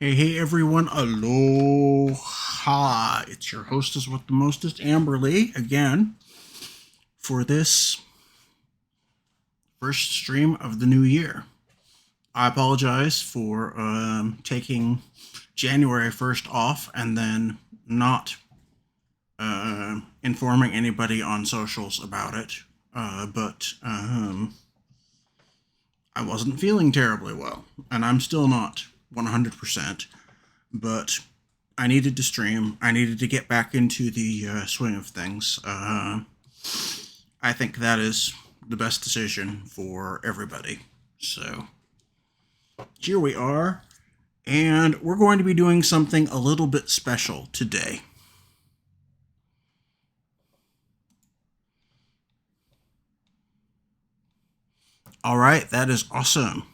Hey, everyone. Aloha. It's your hostess with the mostest, Amberlee, again, for this first stream of the new year. I apologize for taking January 1st off and then not informing anybody on socials about it. But I wasn't feeling terribly well, and I'm still not 100%. But I needed to stream. I needed to get back into the swing of things. I think that is the best decision for everybody. So here we are. And we're going to be doing something a little bit special today. All right, that is awesome.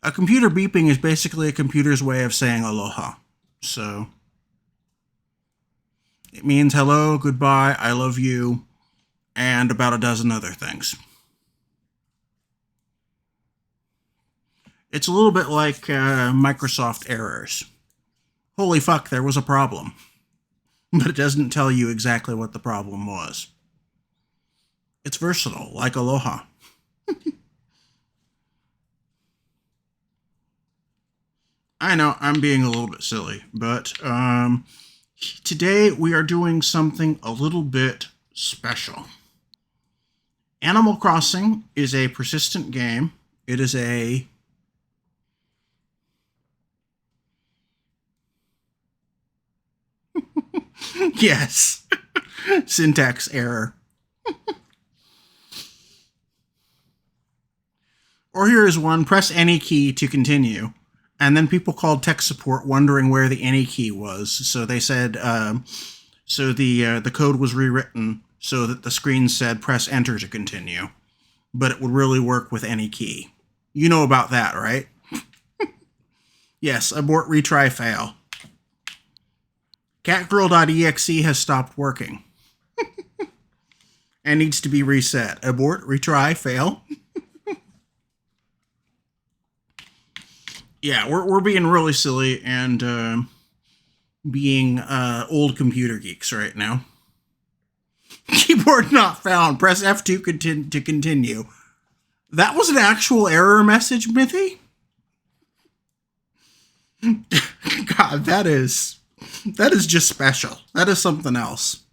A computer beeping is basically a computer's way of saying aloha. So it means hello, goodbye, I love you, and about a dozen other things. It's a little bit like Microsoft errors. Holy fuck, there was a problem. But it doesn't tell you exactly what the problem was. It's versatile, like aloha. I know, I'm being a little bit silly, but today we are doing something a little bit special. Animal Crossing is a persistent game. It is a yes, syntax error. Or here is one, press any key to continue. And then people called tech support wondering where the any key was. So they said, the code was rewritten so that the screen said press enter to continue. But it would really work with any key. You know about that, right? Yes, abort, retry, fail. Catgirl.exe has stopped working. And needs to be reset. Abort, retry, fail. Yeah, we're being really silly and being old computer geeks right now. Keyboard not found. Press F2 to continue. That was an actual error message, Mithy? God, that is just special. That is something else.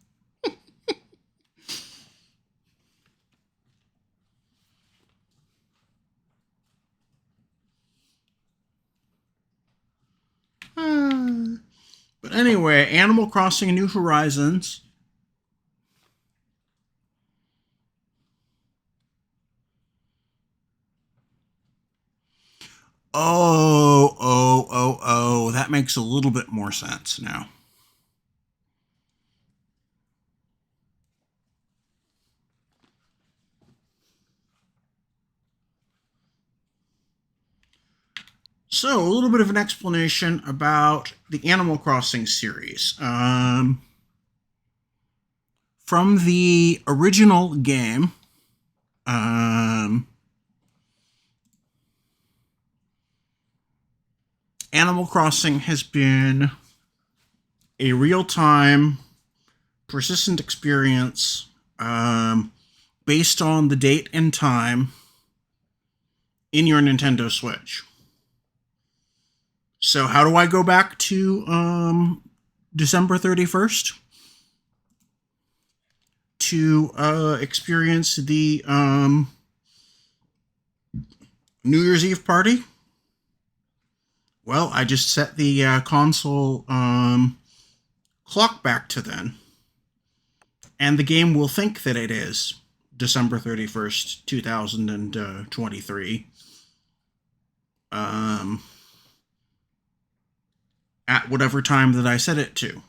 But anyway, Animal Crossing New Horizons. Oh, that makes a little bit more sense now. So, a little bit of an explanation about the Animal Crossing series. From the original game, Animal Crossing has been a real-time, persistent experience based on the date and time in your Nintendo Switch. So how do I go back to December 31st to experience the New Year's Eve party? Well, I just set the console clock back to then, and the game will think that it is December 31st, 2023. At whatever time that I set it to.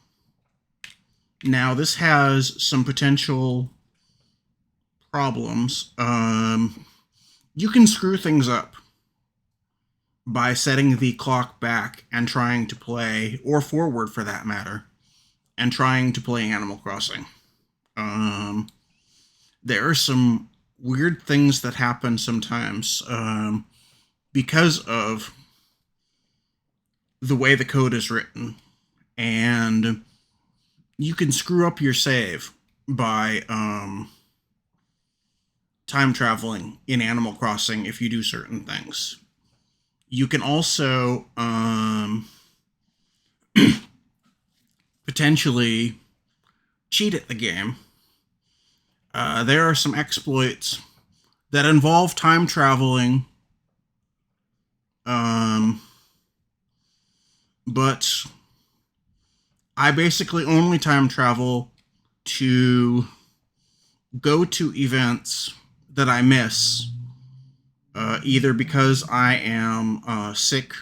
Now, this has some potential problems. You can screw things up by setting the clock back and trying to play, or forward for that matter, and trying to play Animal Crossing. There are some weird things that happen sometimes because of the way the code is written, and you can screw up your save by time traveling in Animal Crossing if you do certain things. You can also potentially cheat at the game. There are some exploits that involve time traveling, but I basically only time travel to go to events that I miss either because I am sick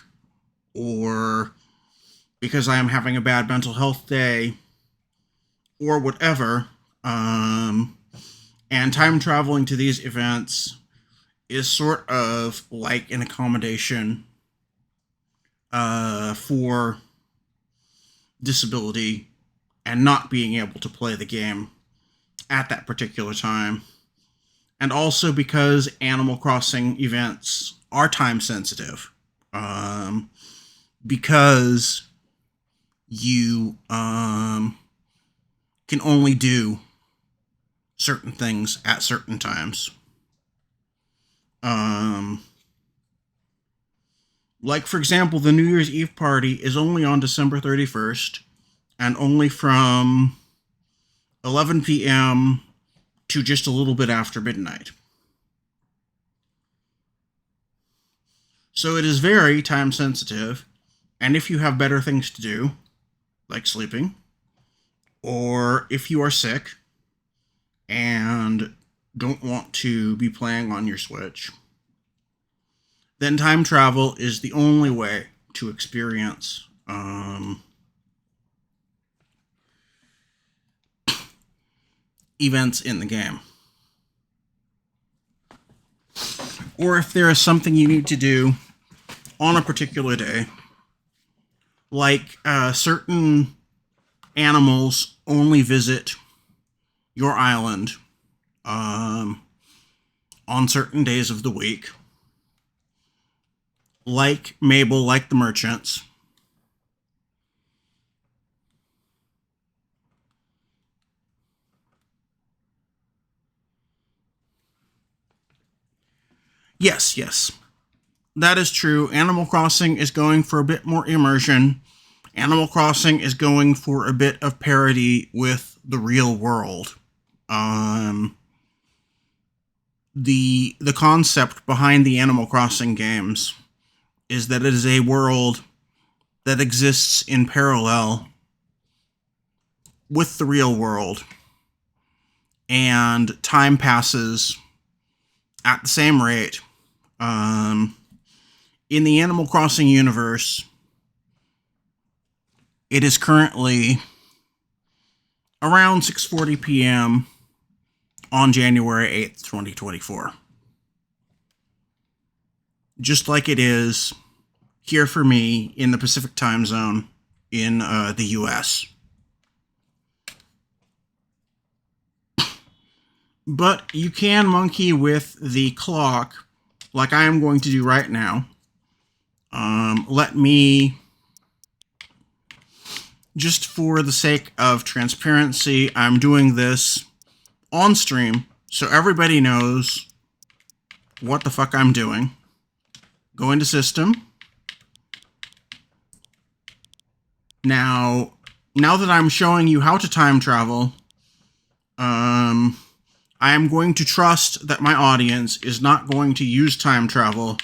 or because I am having a bad mental health day or whatever. And time traveling to these events is sort of like an accommodation for disability and not being able to play the game at that particular time. And also because Animal Crossing events are time sensitive. Because you can only do certain things at certain times. Like, for example, the New Year's Eve party is only on December 31st and only from 11 p.m. to just a little bit after midnight. So it is very time sensitive, and if you have better things to do, like sleeping, or if you are sick and don't want to be playing on your Switch, then time travel is the only way to experience events in the game. Or if there is something you need to do on a particular day, like certain animals only visit your island on certain days of the week, like Mabel, like the merchants. Yes. That is true. Animal Crossing is going for a bit more immersion. Animal Crossing is going for a bit of parody with the real world. The concept behind the Animal Crossing games is that it is a world that exists in parallel with the real world, and time passes at the same rate. In the Animal Crossing universe, it is currently around 6:40 p.m. on January 8th, 2024. Just like it is here for me in the Pacific time zone in the US. But you can monkey with the clock like I am going to do right now. Let me, just for the sake of transparency, I'm doing this on stream so everybody knows what the fuck I'm doing. Go into system. Now that I'm showing you how to time travel, I am going to trust that my audience is not going to use time travel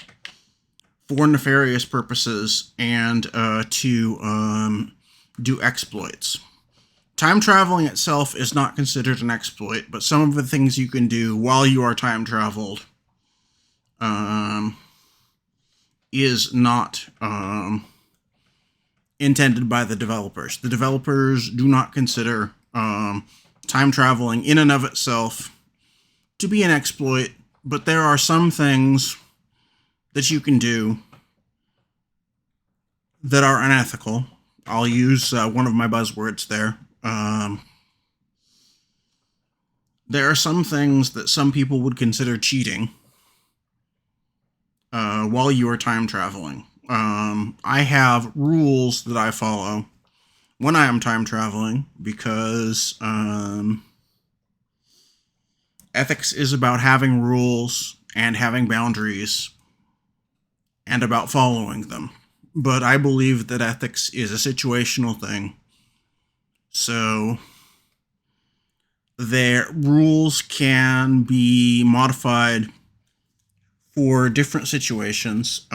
for nefarious purposes and to do exploits. Time traveling itself is not considered an exploit, but some of the things you can do while you are time traveled is not intended by the developers. The developers do not consider time traveling in and of itself to be an exploit, but there are some things that you can do that are unethical. I'll use one of my buzzwords there. There are some things that some people would consider cheating while you are time traveling. I have rules that I follow when I am time traveling because ethics is about having rules and having boundaries and about following them. But I believe that ethics is a situational thing. So their rules can be modified for different situations.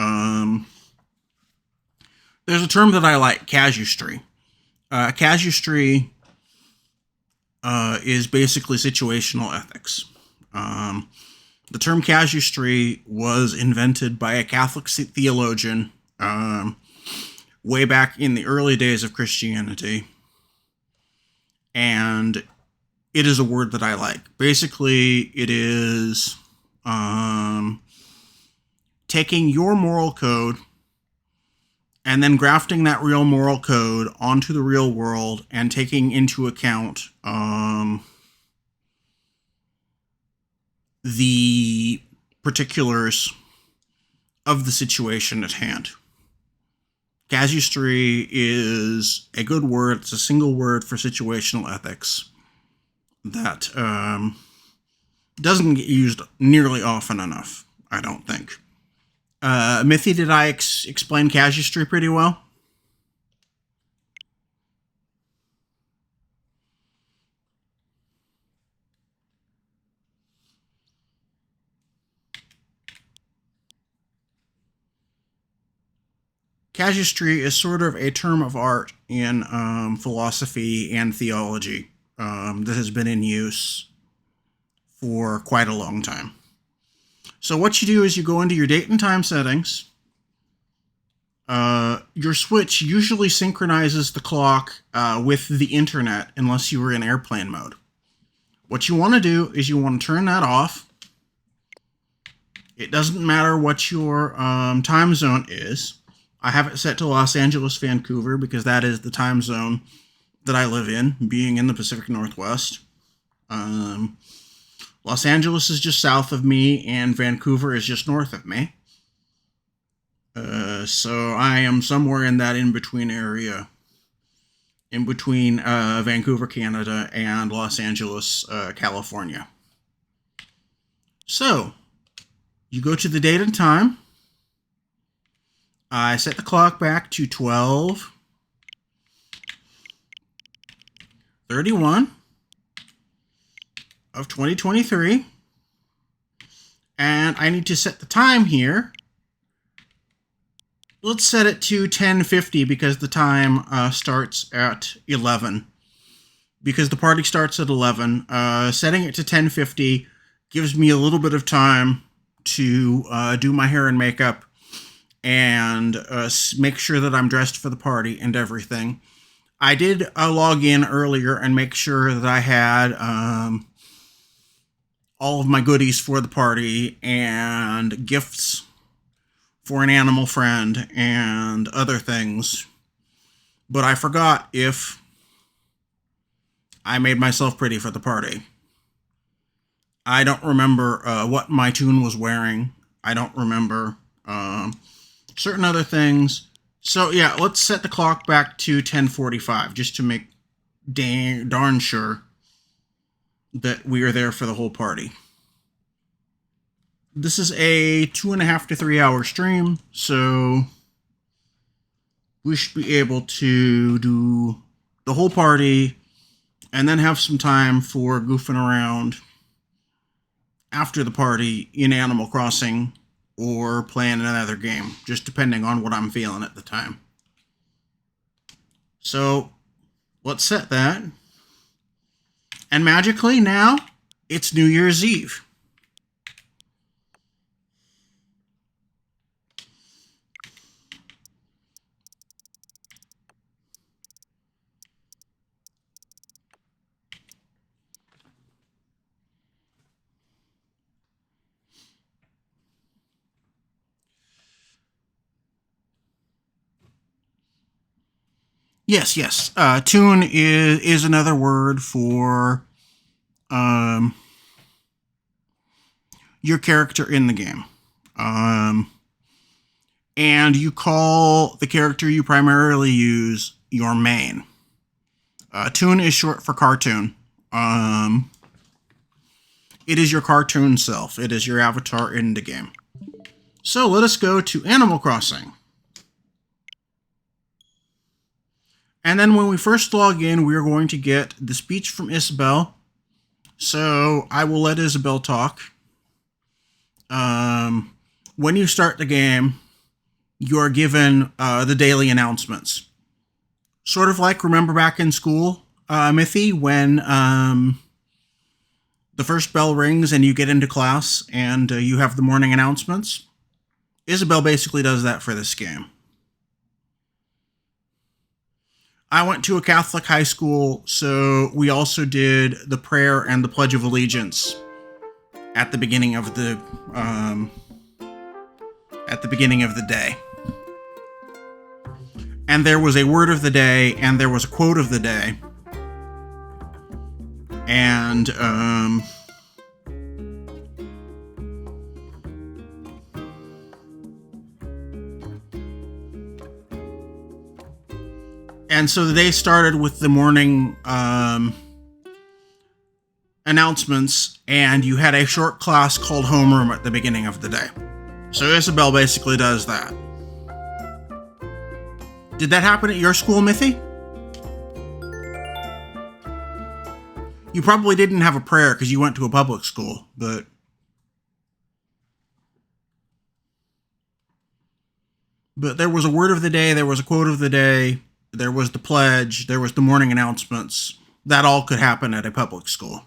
There's a term that I like, casuistry. Casuistry is basically situational ethics. The term casuistry was invented by a Catholic theologian way back in the early days of Christianity, and it is a word that I like. Basically, it is taking your moral code and then grafting that real moral code onto the real world and taking into account the particulars of the situation at hand. Casuistry is a good word. It's a single word for situational ethics that doesn't get used nearly often enough, I don't think. Mithy, did I explain casuistry pretty well? Casuistry is sort of a term of art in philosophy and theology that has been in use for quite a long time. So what you do is you go into your date and time settings. Your switch usually synchronizes the clock with the internet unless you were in airplane mode. What you want to do is you want to turn that off. It doesn't matter what your time zone is. I have it set to Los Angeles, Vancouver, because that is the time zone that I live in, being in the Pacific Northwest. Los Angeles is just south of me, and Vancouver is just north of me. So I am somewhere in that in-between area, in between Vancouver, Canada, and Los Angeles, California. So, you go to the date and time. I set the clock back to 12/31 of 2023. And I need to set the time here. Let's set it to 10:50 because the time starts at 11. Because the party starts at 11. Setting it to 10:50 gives me a little bit of time to do my hair and makeup and make sure that I'm dressed for the party and everything. I did log in earlier and make sure that I had all of my goodies for the party and gifts for an animal friend and other things. But I forgot if I made myself pretty for the party. I don't remember what my tune was wearing. I don't remember certain other things. So yeah, let's set the clock back to 10:45 just to make darn sure that we are there for the whole party. This is a 2.5 to 3 hour stream, so we should be able to do the whole party and then have some time for goofing around after the party in Animal Crossing or playing another game, just depending on what I'm feeling at the time. So let's set that. And magically now, it's New Year's Eve. Yes. Tune is another word for your character in the game. And you call the character you primarily use your main. Tune is short for cartoon. It is your cartoon self. It is your avatar in the game. So let us go to Animal Crossing. And then when we first log in, we are going to get the speech from Isabelle. So I will let Isabelle talk. When you start the game, you are given the daily announcements. Sort of like, remember back in school, Mithy, when the first bell rings and you get into class and you have the morning announcements. Isabel basically does that for this game. I went to a Catholic high school, so we also did the prayer and the Pledge of Allegiance at the beginning of the day. And there was a word of the day, and there was a quote of the day, and so the day started with the morning announcements, and you had a short class called homeroom at the beginning of the day. So Isabel basically does that. Did that happen at your school, Mithy? You probably didn't have a prayer because you went to a public school, but there was a word of the day, there was a quote of the day, there was the pledge, there was the morning announcements. That all could happen at a public school.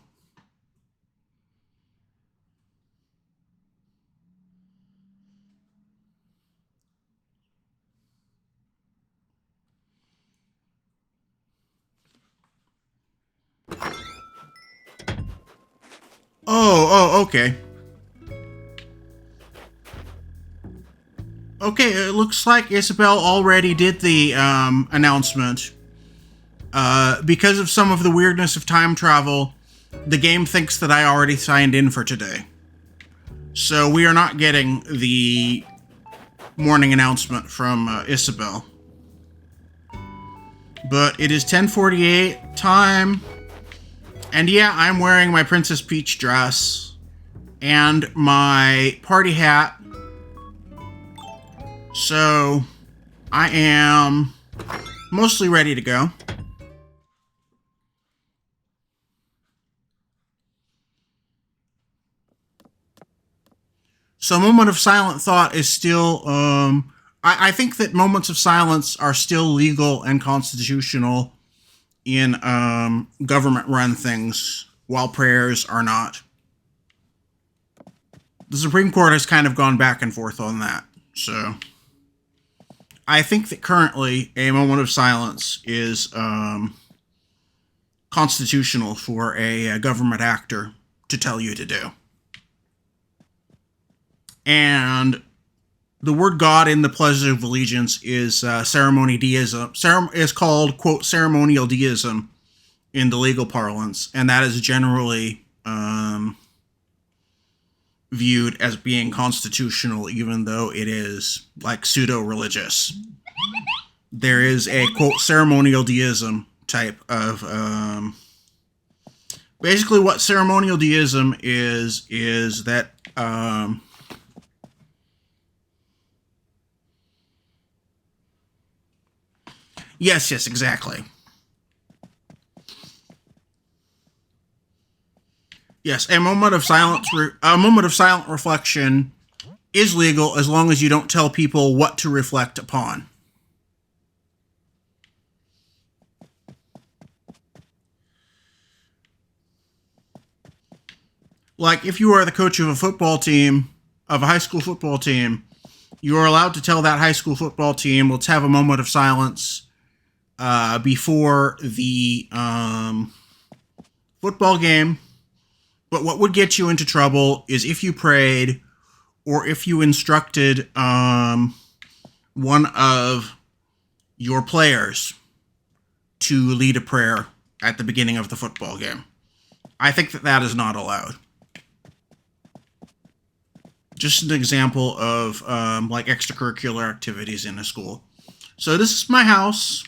Okay. Okay, it looks like Isabel already did the announcement. Because of some of the weirdness of time travel, the game thinks that I already signed in for today. So we are not getting the morning announcement from Isabel. But it is 10:48 time. And yeah, I'm wearing my Princess Peach dress and my party hat. So I am mostly ready to go. So moment of silent thought is still, I think that moments of silence are still legal and constitutional in government-run things, while prayers are not. The Supreme Court has kind of gone back and forth on that, so I think that currently a moment of silence is constitutional for a government actor to tell you to do. And the word God in the Pledge of Allegiance is ceremony deism. Is called, quote, ceremonial deism in the legal parlance, and that is generally viewed as being constitutional, even though it is like pseudo-religious. There is a, quote, ceremonial deism type of basically what ceremonial deism is that yes, exactly. Yes, a moment of silent reflection is legal as long as you don't tell people what to reflect upon. Like, if you are the coach of a football team, of a high school football team, you are allowed to tell that high school football team, let's have a moment of silence before the football game. But what would get you into trouble is if you prayed or if you instructed one of your players to lead a prayer at the beginning of the football game. I think that is not allowed. Just an example of like extracurricular activities in a school. So this is my house.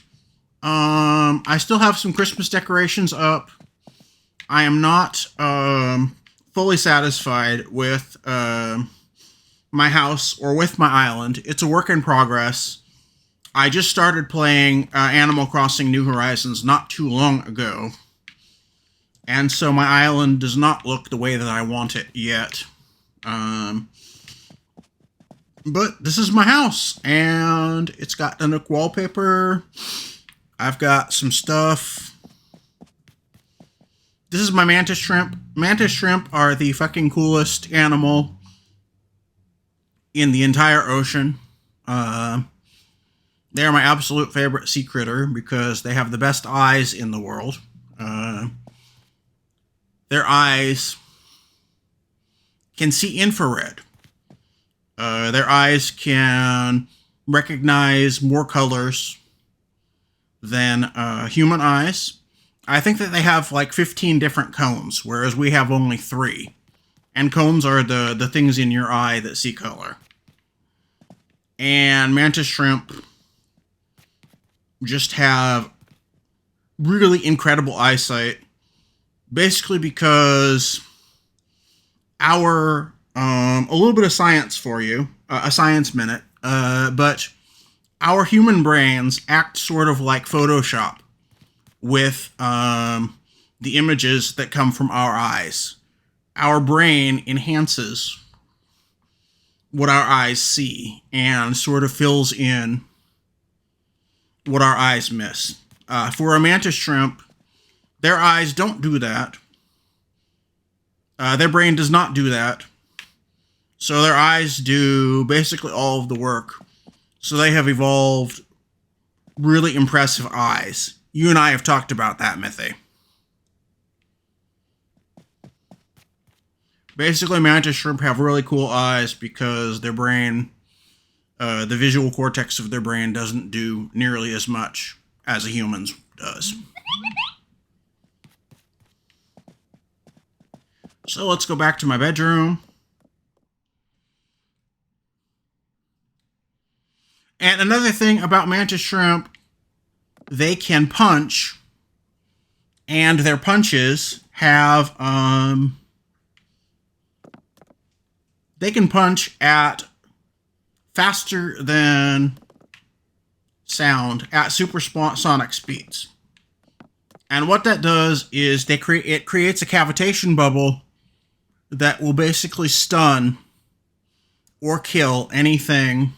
I still have some Christmas decorations up. I am not fully satisfied with my house or with my island. It's a work in progress. I just started playing Animal Crossing New Horizons not too long ago. And so my island does not look the way that I want it yet. But this is my house, and it's got the Nook wallpaper. I've got some stuff This is my mantis shrimp. Mantis shrimp are the fucking coolest animal in the entire ocean. They are my absolute favorite sea critter because they have the best eyes in the world. Their eyes can see infrared. Their eyes can recognize more colors than human eyes. I think that they have like 15 different cones, whereas we have only 3. And cones are the things in your eye that see color. And mantis shrimp just have really incredible eyesight, basically because a little bit of science for you, a science minute, but our human brains act sort of like Photoshop with the images that come from our eyes. Our brain enhances what our eyes see and sort of fills in what our eyes miss. For a mantis shrimp, their eyes don't do that. Their brain does not do that. So their eyes do basically all of the work. So they have evolved really impressive eyes. You and I have talked about that, Mythy. Basically, mantis shrimp have really cool eyes because their brain, the visual cortex of their brain doesn't do nearly as much as a human's does. So let's go back to my bedroom. And another thing about mantis shrimp, they can punch, and their punches have, they can punch at faster than sound at supersonic speeds. And what that does is it creates a cavitation bubble that will basically stun or kill anything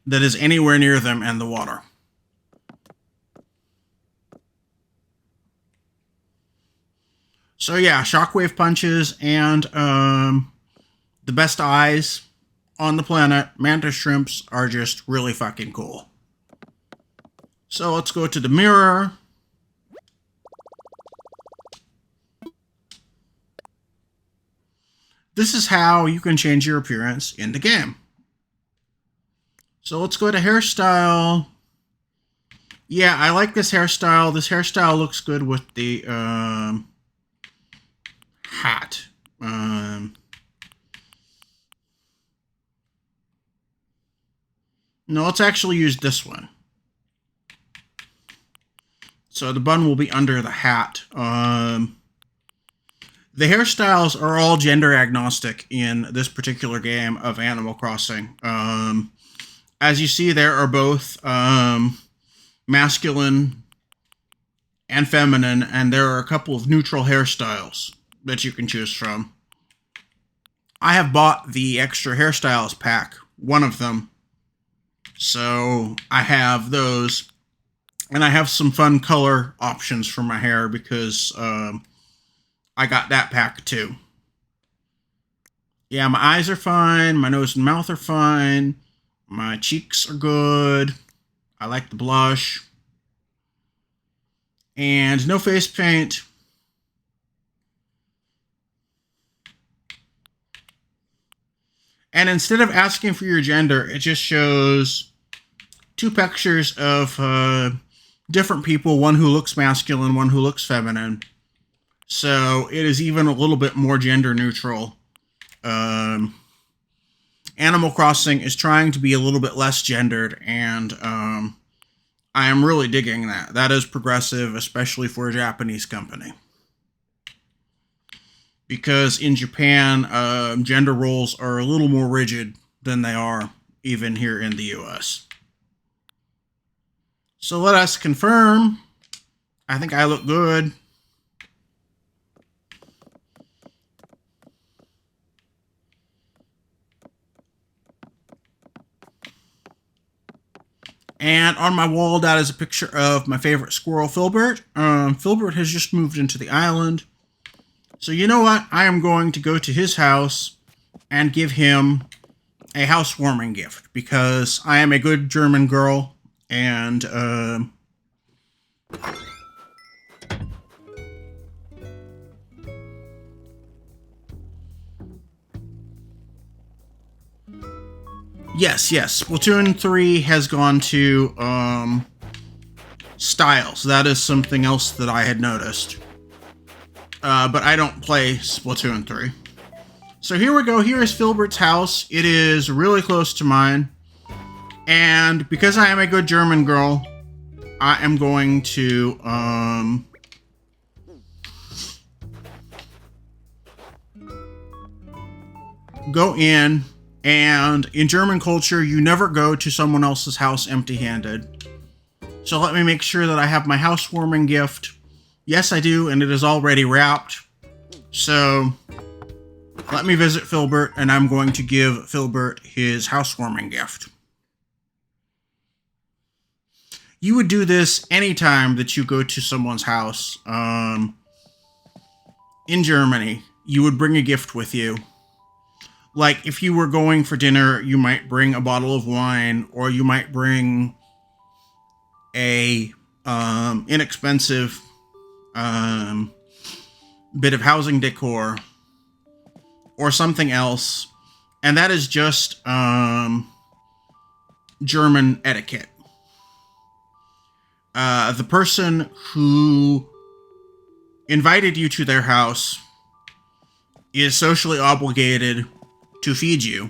that is anywhere near them and the water. So yeah, shockwave punches and the best eyes on the planet, mantis shrimps are just really fucking cool. So let's go to the mirror. This is how you can change your appearance in the game. So let's go to hairstyle. Yeah, I like this hairstyle. This hairstyle looks good with the hat. No, let's actually use this one. So the bun will be under the hat. The hairstyles are all gender agnostic in this particular game of Animal Crossing. As you see, there are both masculine and feminine, and there are a couple of neutral hairstyles that you can choose from. I have bought the extra hairstyles pack, one of them. So I have those, and I have some fun color options for my hair because I got that pack too. Yeah, my eyes are fine, my nose and mouth are fine, my cheeks are good, I like the blush, and no face paint. And instead of asking for your gender, it just shows 2 pictures of different people, one who looks masculine, one who looks feminine. So it is even a little bit more gender neutral. Animal Crossing is trying to be a little bit less gendered, and I am really digging that. That is progressive, especially for a Japanese company. Because in Japan, gender roles are a little more rigid than they are even here in the US. So let us confirm. I think I look good. And on my wall, that is a picture of my favorite squirrel, Filbert. Filbert has just moved into the island. So you know what? I am going to go to his house and give him a housewarming gift because I am a good German girl and yes, Splatoon 3 has gone to Styles. That is something else that I had noticed. But I don't play Splatoon 3. So here we go. Here is Filbert's house. It is really close to mine. And because I am a good German girl, I am going to go in. And in German culture, you never go to someone else's house empty-handed. So let me make sure that I have my housewarming gift. Yes, I do, and it is already wrapped. So let me visit Filbert, and I'm going to give Filbert his housewarming gift. You would do this anytime that you go to someone's house. In Germany, you would bring a gift with you. Like, if you were going for dinner, you might bring a bottle of wine, or you might bring a inexpensive bit of housing decor, or something else. And that is just German etiquette. The person who invited you to their house is socially obligated to feed you.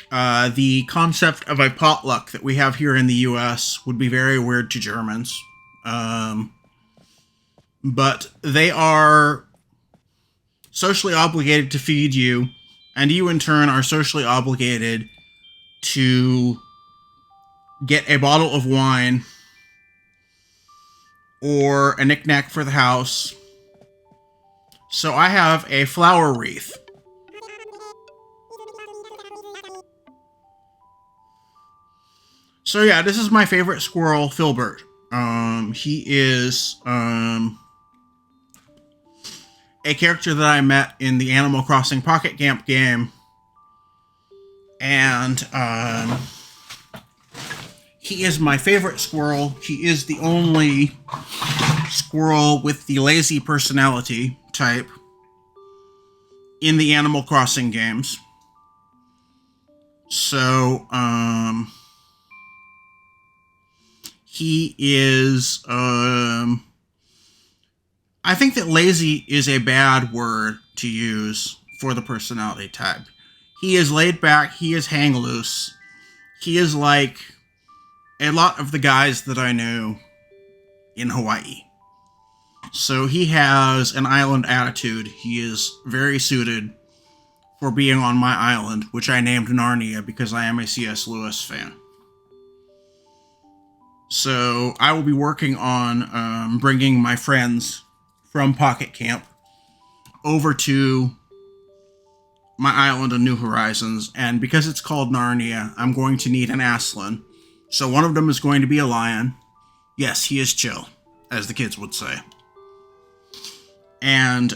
The concept of a potluck that we have here in the US would be very weird to Germans. But they are socially obligated to feed you, and you in turn are socially obligated to get a bottle of wine or a knick-knack for the house. So I have a flower wreath. So yeah, this is my favorite squirrel, Filbert. He is a character that I met in the Animal Crossing Pocket Camp game. And he is my favorite squirrel. He is the only squirrel with the lazy personality type in the Animal Crossing games. So, he is, I think that lazy is a bad word to use for the personality type. He is laid back, he is hang loose. He is like a lot of the guys that I knew in Hawaii. So he has an island attitude. He is very suited for being on my island, which I named Narnia because I am a C.S. Lewis fan. So I will be working on bringing my friends from Pocket Camp over to my island of New Horizons, and because it's called Narnia, I'm going to need an Aslan. So one of them is going to be a lion. Yes, he is chill, as the kids would say. And,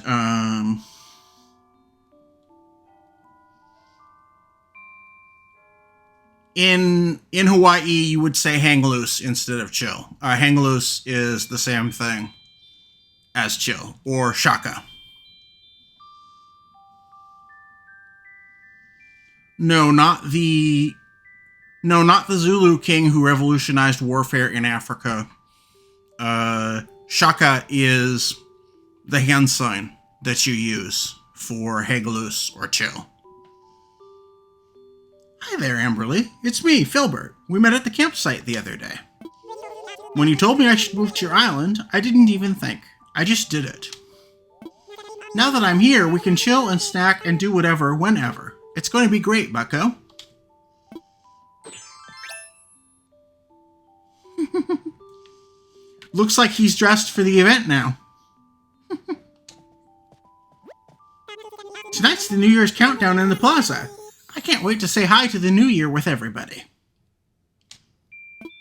in Hawaii, you would say hang loose instead of chill. Hang loose is the same thing as chill, or shaka. No, not the Zulu king who revolutionized warfare in Africa. Shaka is the hand sign that you use for hang loose or chill. Hi there, Amberlee. It's me, Filbert. We met at the campsite the other day. When you told me I should move to your island, I didn't even think. I just did it. Now that I'm here, we can chill and snack and do whatever, whenever. It's going to be great, bucko. Looks like he's dressed for the event now. Tonight's the New Year's countdown in the plaza. I can't wait to say hi to the New Year with everybody.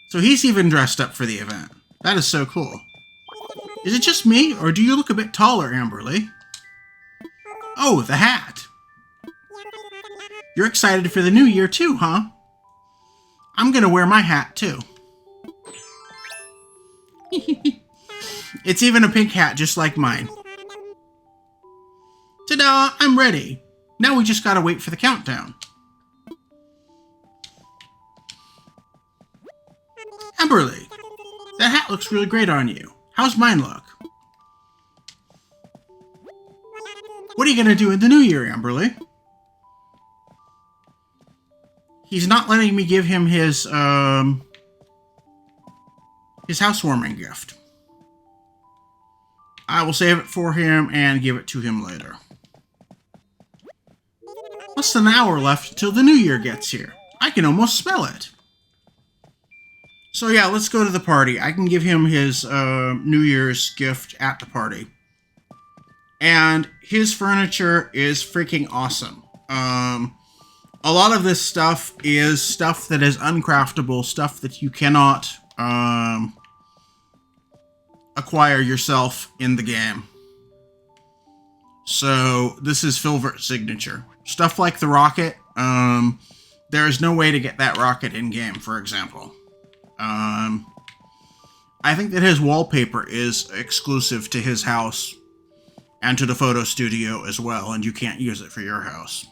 So he's even dressed up for the event. That is so cool. Is it just me, or do you look a bit taller, Amberlee? Oh, the hat. You're excited for the new year too, huh? I'm gonna wear my hat too. It's even a pink hat just like mine. Ta-da! I'm ready. Now we just gotta wait for the countdown. Amberlee, that hat looks really great on you. How's mine look? What are you gonna do in the new year, Amberlee? He's not letting me give him his housewarming gift. I will save it for him and give it to him later. Less than an hour left until the new year gets here. I can almost smell it. So yeah, let's go to the party. I can give him his New Year's gift at the party. And his furniture is freaking awesome. A lot of this stuff is stuff that is uncraftable, stuff that you cannot acquire yourself in the game. So this is Filbert's signature. Stuff like the rocket, there is no way to get that rocket in-game, for example. I think that his wallpaper is exclusive to his house and to the photo studio as well, and you can't use it for your house.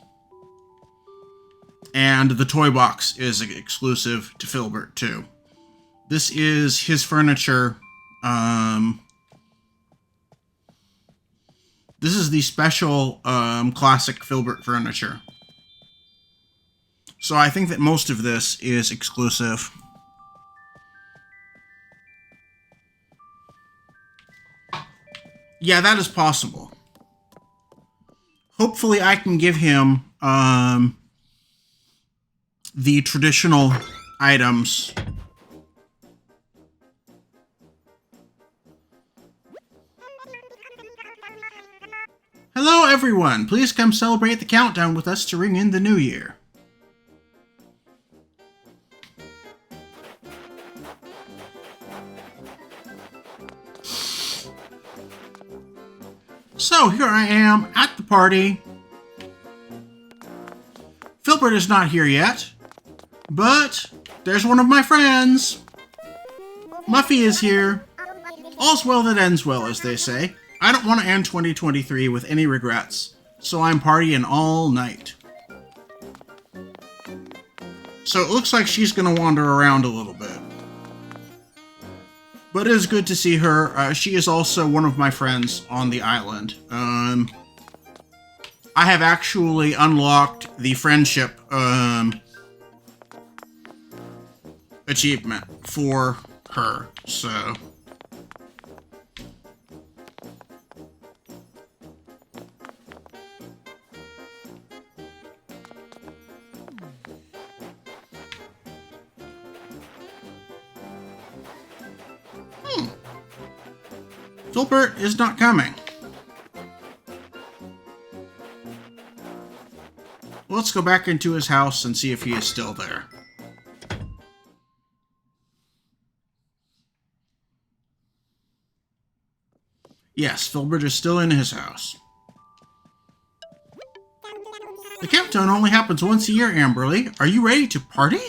And the toy box is exclusive to Filbert, too. This is his furniture. This is the special classic Filbert furniture. So I think that most of this is exclusive. Yeah, that is possible. Hopefully I can give him the traditional items. Hello everyone! Please come celebrate the countdown with us to ring in the new year. So here I am at the party. Filbert is not here yet, but there's one of my friends. Muffy is here. All's well that ends well, as they say. I don't want to end 2023 with any regrets, so I'm partying all night. So it looks like she's going to wander around a little bit. But it is good to see her. She is also one of my friends on the island. I have actually unlocked the friendship achievement for her, so... Filbert is not coming. Let's go back into his house and see if he is still there. Yes, Filbert is still in his house. The countdown only happens once a year, Amberlee. Are you ready to party?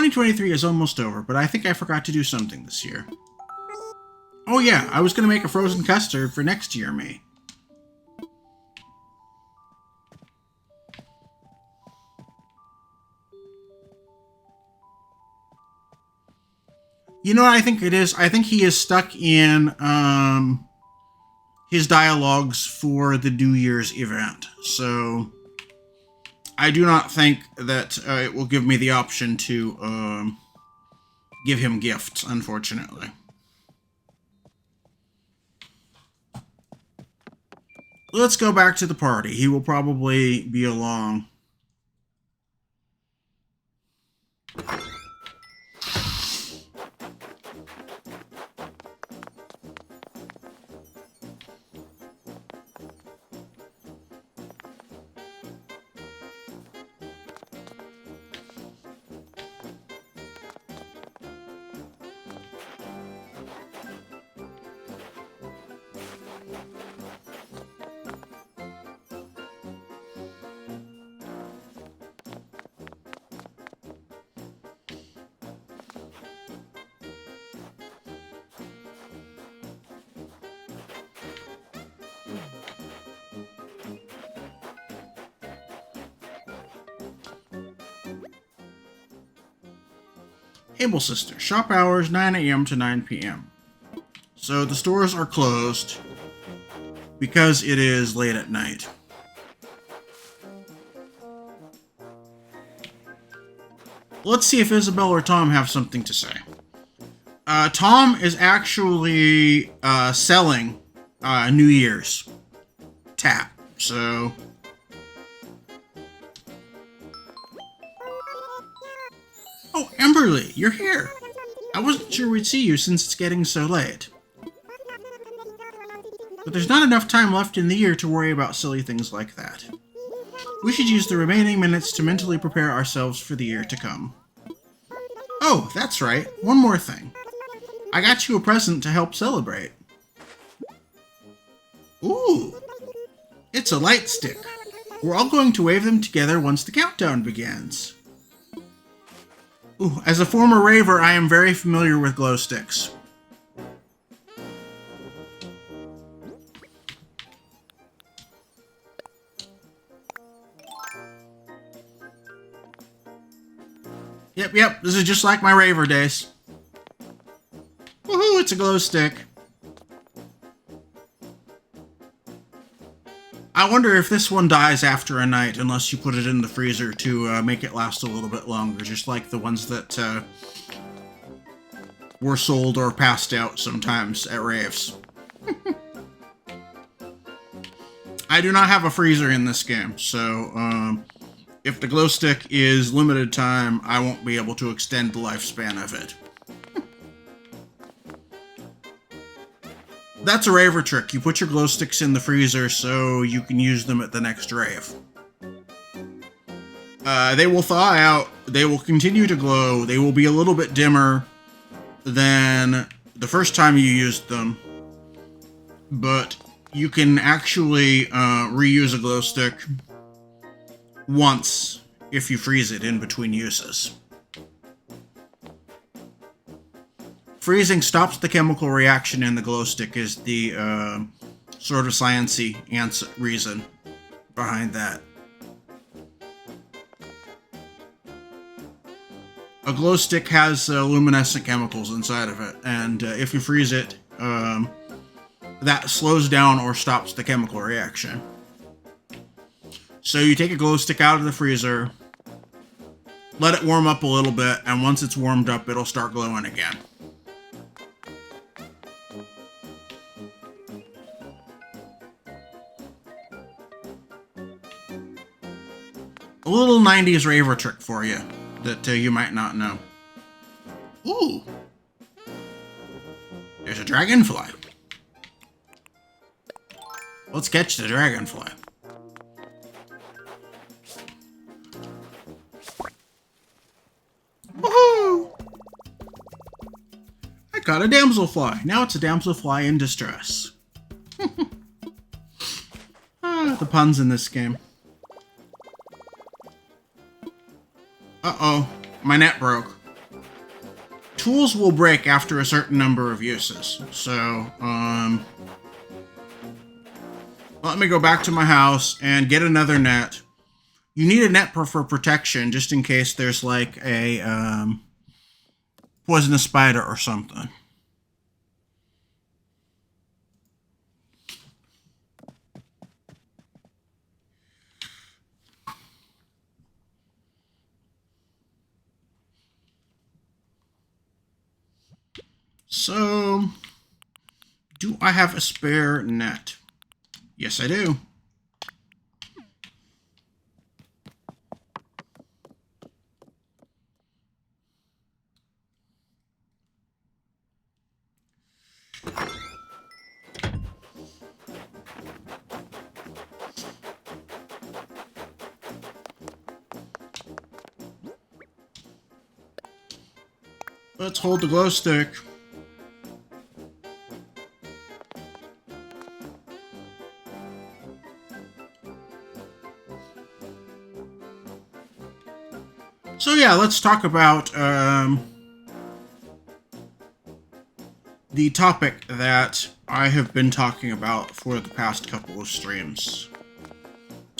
'23 is almost over, but I think I forgot to do something this year. Oh yeah, I was going to make a frozen custard for next year, me. You know what I think it is? I think he is stuck in his dialogues for the New Year's event. So I do not think that it will give me the option to give him gifts, unfortunately. Let's go back to the party. He will probably be along. Able Sister. Shop hours 9 a.m. to 9 p.m. So the stores are closed because it is late at night. Let's see if Isabel or Tom have something to say. Tom is actually selling New Year's tap. So oh, Amberlee, you're here. I wasn't sure we'd see you since it's getting so late. But there's not enough time left in the year to worry about silly things like that. We should use the remaining minutes to mentally prepare ourselves for the year to come. Oh, that's right. One more thing. I got you a present to help celebrate. Ooh! It's a light stick. We're all going to wave them together once the countdown begins. Ooh, as a former raver, I am very familiar with glow sticks. Yep, this is just like my raver days. Woohoo, it's a glow stick. I wonder if this one dies after a night, unless you put it in the freezer to make it last a little bit longer, just like the ones that were sold or passed out sometimes at raves. I do not have a freezer in this game, so if the glow stick is limited time, I won't be able to extend the lifespan of it. That's a raver trick. You put your glow sticks in the freezer so you can use them at the next rave. They will thaw out, they will continue to glow, they will be a little bit dimmer than the first time you used them, but you can actually reuse a glow stick once if you freeze it in between uses. Freezing stops the chemical reaction in the glow stick is the sort of sciencey reason behind that. A glow stick has luminescent chemicals inside of it, and if you freeze it, that slows down or stops the chemical reaction. So you take a glow stick out of the freezer, let it warm up a little bit, and once it's warmed up, it'll start glowing again. A little 90s raver trick for you that you might not know. Ooh! There's a dragonfly. Let's catch the dragonfly. Woohoo! I caught a damselfly. Now it's a damselfly in distress. The puns in this game. Uh-oh, my net broke. Tools will break after a certain number of uses, so, let me go back to my house and get another net. You need a net for protection, just in case there's like a, poisonous spider or something. So, do I have a spare net? Yes, I do. Let's hold the glow stick. So yeah, let's talk about the topic that I have been talking about for the past couple of streams.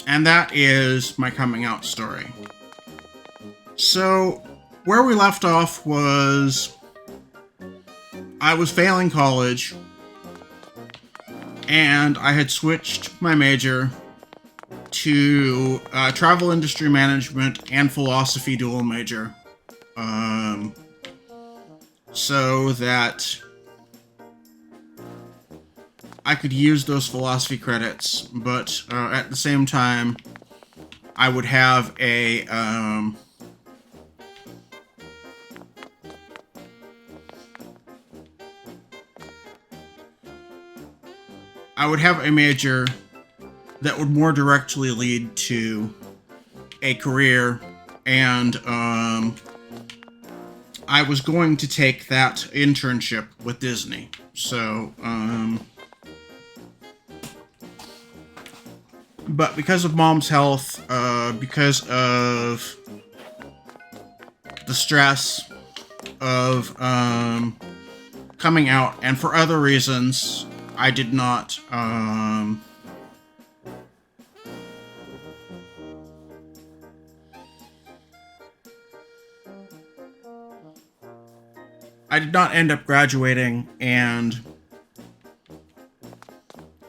And that is my coming out story. So, where we left off was I was failing college, and I had switched my major to travel industry management and philosophy dual major, so that I could use those philosophy credits, but at the same time, I would have a major that would more directly lead to a career, and I was going to take that internship with Disney. So, but because of Mom's health, because of the stress of coming out, and for other reasons, I did not end up graduating, and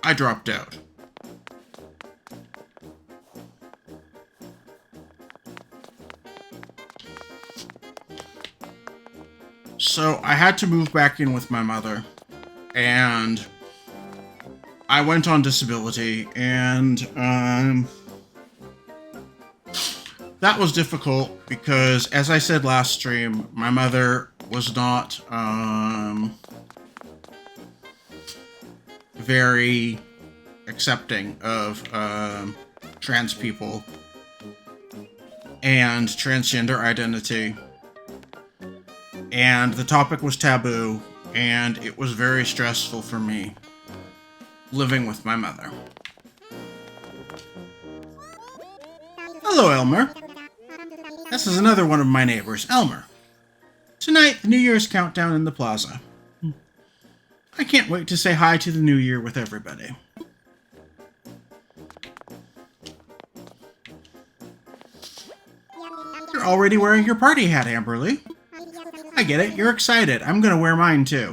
I dropped out. So I had to move back in with my mother, and I went on disability, and that was difficult because, as I said last stream, my mother was not very accepting of trans people and transgender identity, and the topic was taboo, and it was very stressful for me living with my mother. Hello, Elmer. This is another one of my neighbors, Elmer. Tonight, the New Year's countdown in the plaza. I can't wait to say hi to the New Year with everybody. You're already wearing your party hat, Amberlee. I get it, you're excited. I'm gonna wear mine too.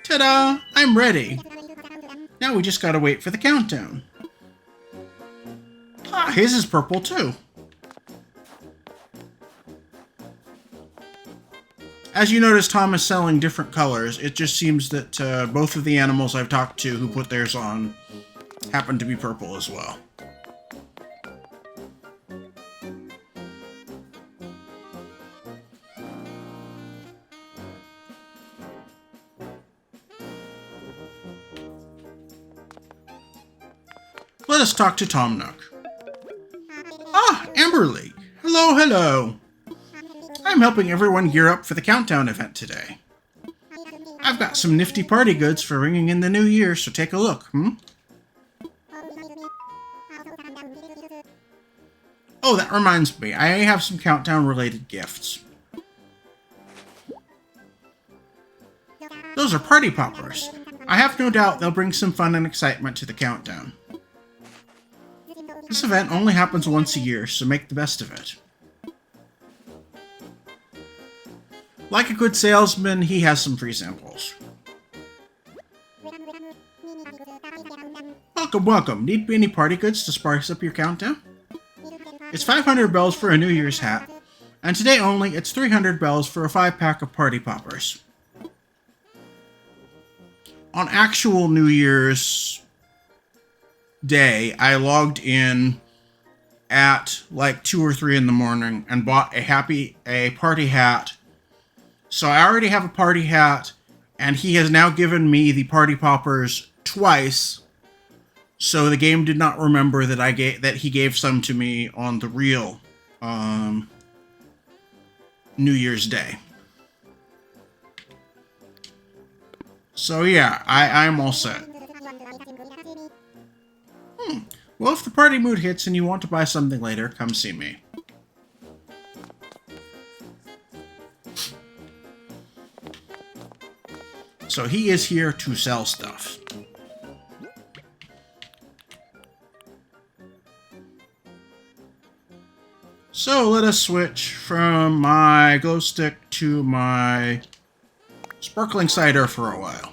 Ta-da! I'm ready. Now we just gotta wait for the countdown. Ah, his is purple too. As you notice, Tom is selling different colors. It just seems that both of the animals I've talked to who put theirs on happen to be purple as well. Let us talk to Tom Nook. Ah, Amberlee. Hello, hello. I'm helping everyone gear up for the countdown event today. I've got some nifty party goods for ringing in the new year, so take a look, Oh, that reminds me. I have some countdown-related gifts. Those are party poppers. I have no doubt they'll bring some fun and excitement to the countdown. This event only happens once a year, so make the best of it. Like a good salesman, he has some free samples. Welcome, welcome. Need any party goods to spice up your countdown? It's 500 bells for a New Year's hat, and today only it's 300 bells for a 5-pack of party poppers. On actual New Year's Day, I logged in at like 2 or 3 in the morning and bought a party hat. So I already have a party hat, and he has now given me the party poppers twice. So the game did not remember that he gave some to me on the real New Year's Day. So yeah, I'm all set. Well, if the party mood hits and you want to buy something later, come see me. So he is here to sell stuff. So let us switch from my glow stick to my sparkling cider for a while.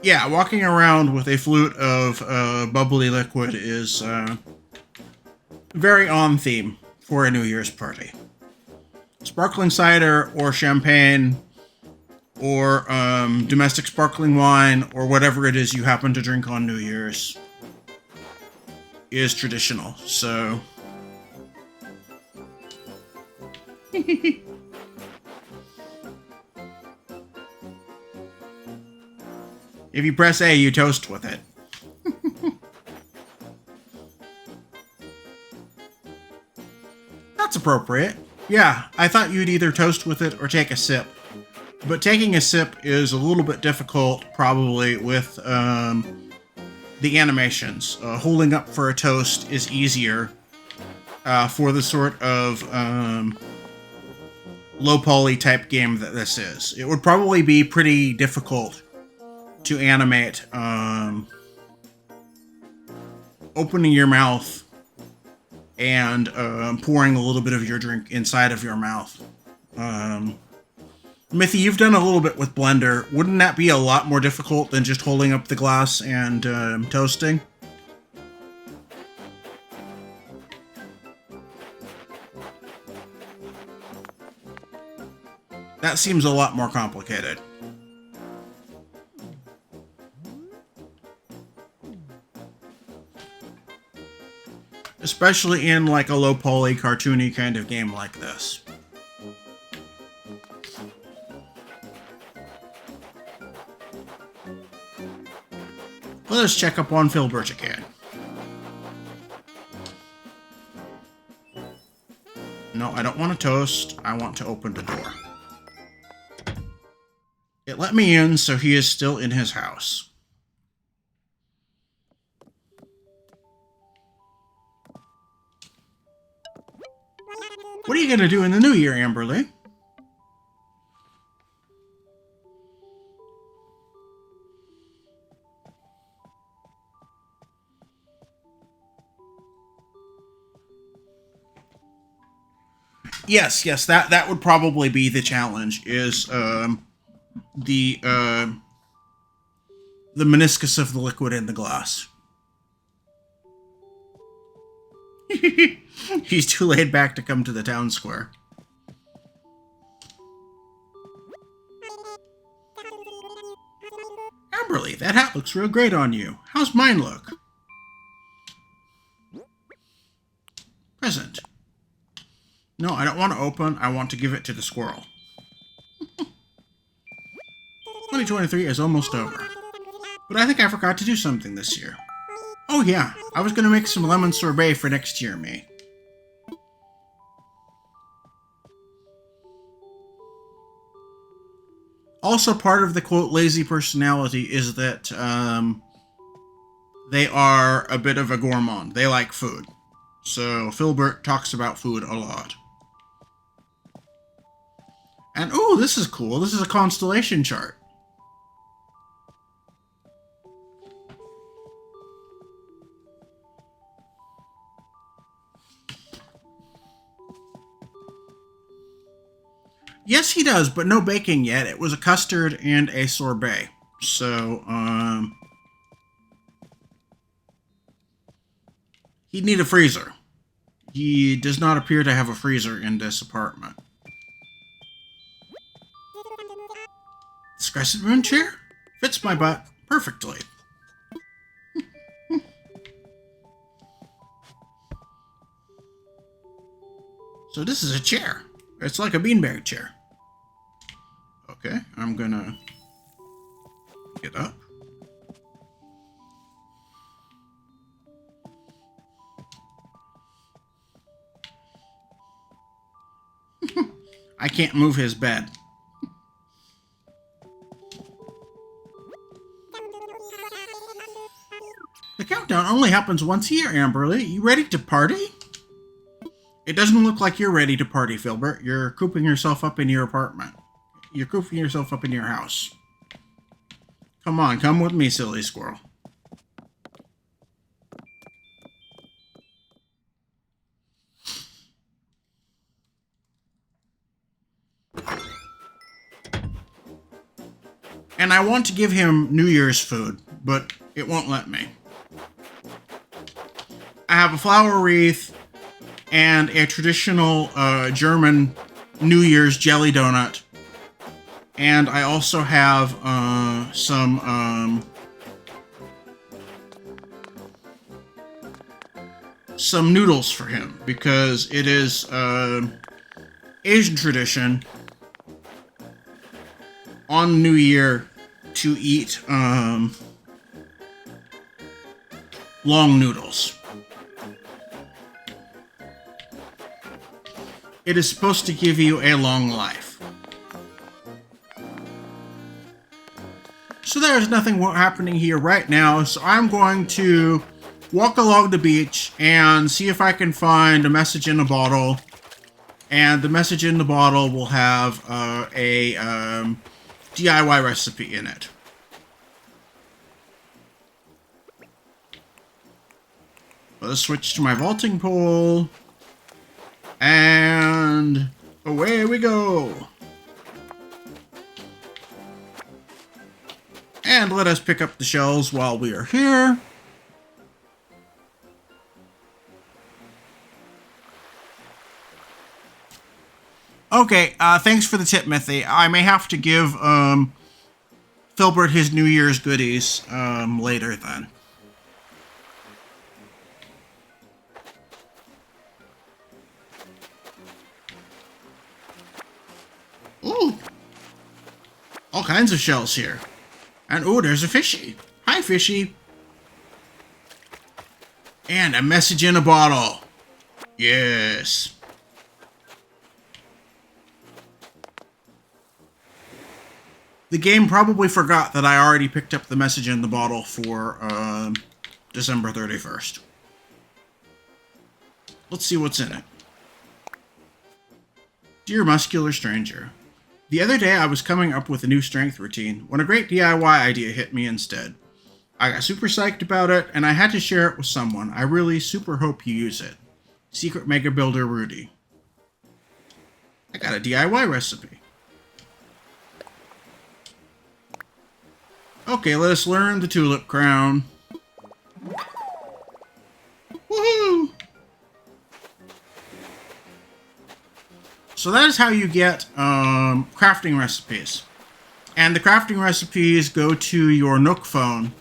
Yeah, walking around with a flute of bubbly liquid is very on theme for a New Year's party. Sparkling cider or champagne or domestic sparkling wine or whatever it is you happen to drink on New Year's is traditional, so... If you press A, you toast with it. That's appropriate. Yeah, I thought you'd either toast with it or take a sip. But taking a sip is a little bit difficult, probably, with the animations. Holding up for a toast is easier for the sort of low poly type game that this is. It would probably be pretty difficult to animate opening your mouth and pouring a little bit of your drink inside of your mouth. Mithy, you've done a little bit with Blender. Wouldn't that be a lot more difficult than just holding up the glass and toasting? That seems a lot more complicated. Especially in like a low poly, cartoony kind of game like this. Let us check up on Filbert again. No, I don't want to toast. I want to open the door. It let me in, so he is still in his house. What are you going to do in the new year, Amberlee? Yes, that would probably be the challenge, is the meniscus of the liquid in the glass. He's too laid back to come to the town square. Amberlee, that hat looks real great on you. How's mine look? Present. No, I don't want to open. I want to give it to the squirrel. 2023 is almost over. But I think I forgot to do something this year. Oh yeah, I was going to make some lemon sorbet for next year, me. Also, part of the, quote, lazy personality is that they are a bit of a gourmand. They like food. So, Filbert talks about food a lot. And, ooh, this is cool. This is a constellation chart. Yes, he does, but no baking yet. It was a custard and a sorbet. So, he'd need a freezer. He does not appear to have a freezer in this apartment. This crescent moon chair? Fits my butt perfectly. So this is a chair. It's like a beanbag chair. Okay, I'm gonna get up. I can't move his bed. The countdown only happens once a year, Amberlee. You ready to party? It doesn't look like you're ready to party, Filbert. You're cooping yourself up in your apartment. You're cooping yourself up in your house. Come on, come with me, silly squirrel. And I want to give him New Year's food, but it won't let me. I have a flower wreath and a traditional German New Year's jelly donut. And I also have some noodles for him, because it is Asian tradition on New Year to eat long noodles. It is supposed to give you a long life. So there is nothing happening here right now, so I'm going to walk along the beach and see if I can find a message in a bottle. And the message in the bottle will have a DIY recipe in it. Let's switch to my vaulting pole. And away we go. And let us pick up the shells while we are here. Okay, thanks for the tip, Mithy. I may have to give Filbert his New Year's goodies later then. Ooh, all kinds of shells here. And ooh, there's a fishy. Hi, fishy. And a message in a bottle. Yes. The game probably forgot that I already picked up the message in the bottle for December 31st. Let's see what's in it. Dear Muscular Stranger, the other day I was coming up with a new strength routine when a great DIY idea hit me instead. I got super psyched about it, and I had to share it with someone. I really super hope you use it. Secret Mega Builder Rudy. I got a DIY recipe. Okay, let us learn the tulip crown. Woohoo! So that is how you get crafting recipes. And the crafting recipes go to your Nook phone.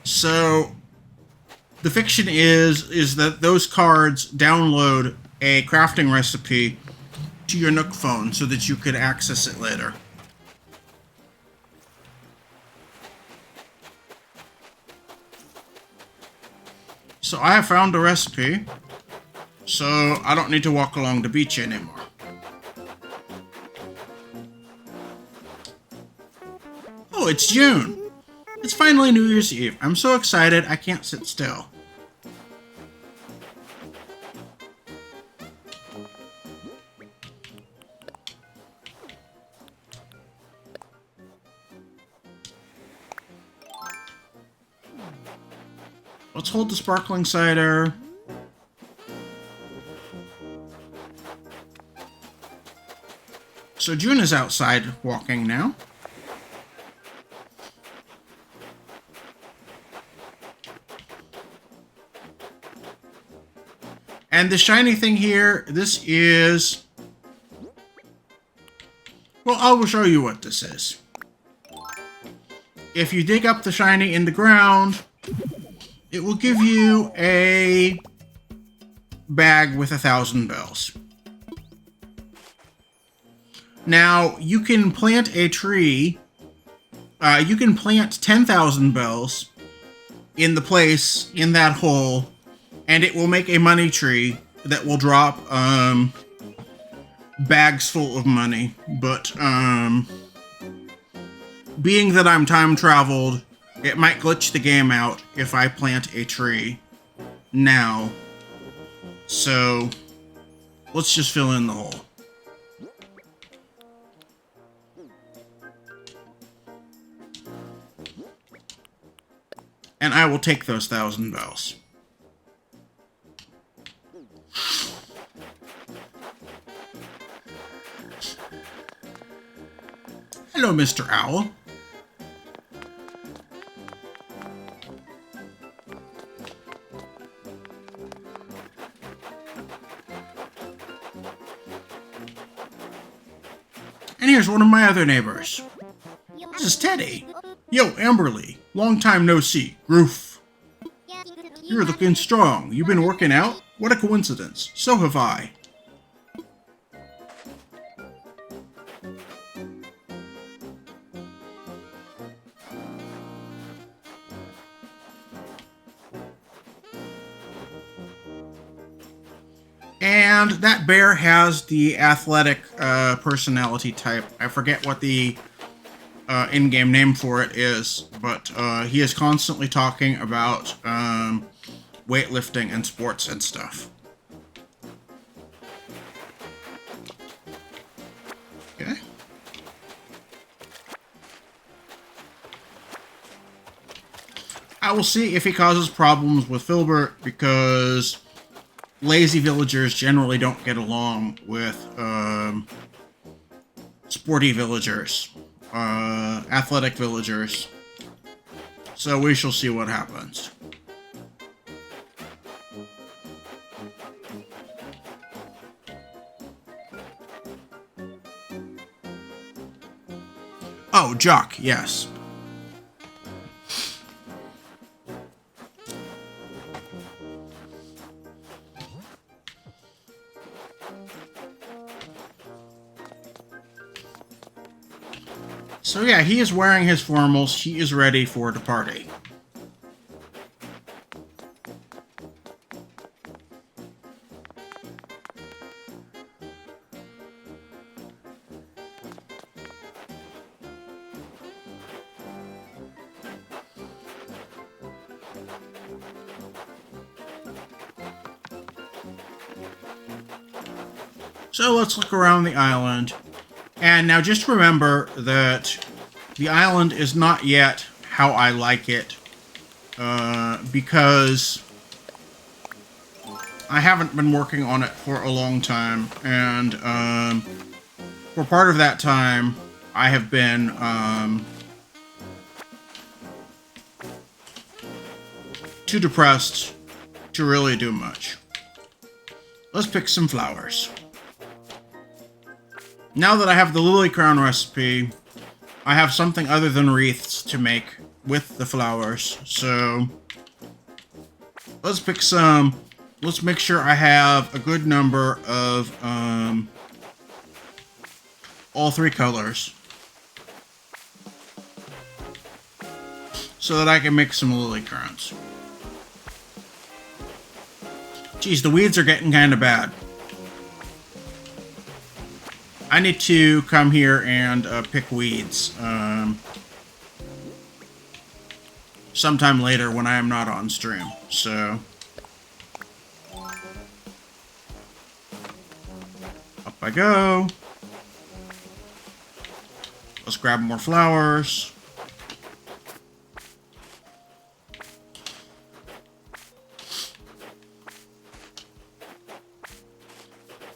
So the fiction is that those cards download a crafting recipe to your Nook phone so that you could access it later. So I have found a recipe, so I don't need to walk along the beach anymore. Oh, it's June! It's finally New Year's Eve. I'm so excited I can't sit still. Let's hold the sparkling cider. So June is outside walking now. And the shiny thing here, this is... Well, I will show you what this is. If you dig up the shiny in the ground, it will give you a bag with 1,000 bells. Now, you can plant a tree. You can plant 10,000 bells in the place, in that hole, and it will make a money tree that will drop bags full of money. But being that I'm time traveled, it might glitch the game out if I plant a tree now. So let's just fill in the hole. And I will take those 1,000 bells. Hello, Mr. Owl. And here's one of my other neighbors. This is Teddy. Yo, Amberlee. Long time no see. Groof. You're looking strong. You been working out? What a coincidence. So have I. And that bear has the athletic personality type. I forget what the in-game name for it is, but he is constantly talking about weightlifting and sports and stuff. Okay. I will see if he causes problems with Filbert, because lazy villagers generally don't get along with sporty villagers, athletic villagers. So we shall see what happens. Oh, Jock, yes. So yeah, he is wearing his formals. He is ready for the party. So let's look around the island. And now just remember that the island is not yet how I like it, because I haven't been working on it for a long time, and for part of that time, I have been too depressed to really do much. Let's pick some flowers. Now that I have the lily crown recipe, I have something other than wreaths to make with the flowers. So let's pick some. Let's make sure I have a good number of all three colors, so that I can make some lily crowns. Geez, the weeds are getting kind of bad. I need to come here and pick weeds sometime later when I am not on stream. So up I go. Let's grab more flowers.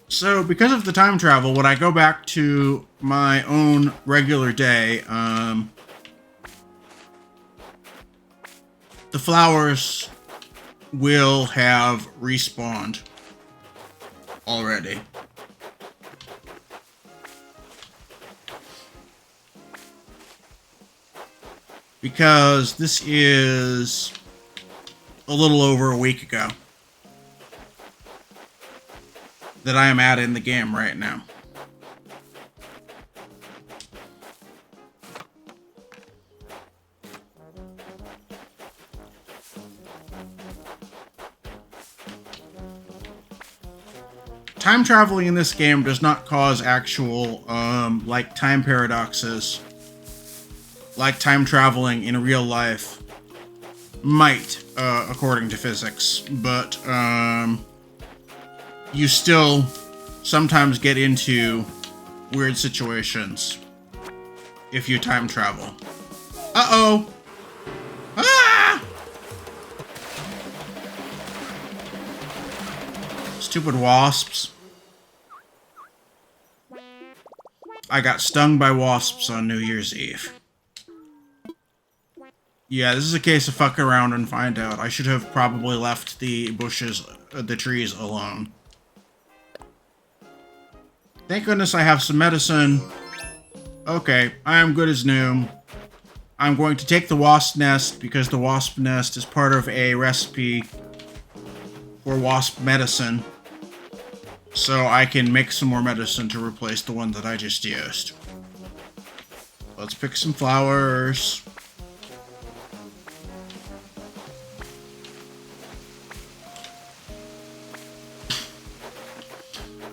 So, because of the time travel, when I go back to my own regular day, the flowers will have respawned already. Because this is a little over a week ago that I am at in the game right now. Time traveling in this game does not cause actual, like, time paradoxes, like time traveling in real life might, according to physics, but, you still sometimes get into weird situations if you time travel. Uh-oh! Ah! Stupid wasps. I got stung by wasps on New Year's Eve. Yeah, this is a case of fuck around and find out. I should have probably left the bushes, the trees alone. Thank goodness I have some medicine. Okay, I am good as new. I'm going to take the wasp nest because the wasp nest is part of a recipe for wasp medicine. So I can make some more medicine to replace the one that I just used. Let's pick some flowers.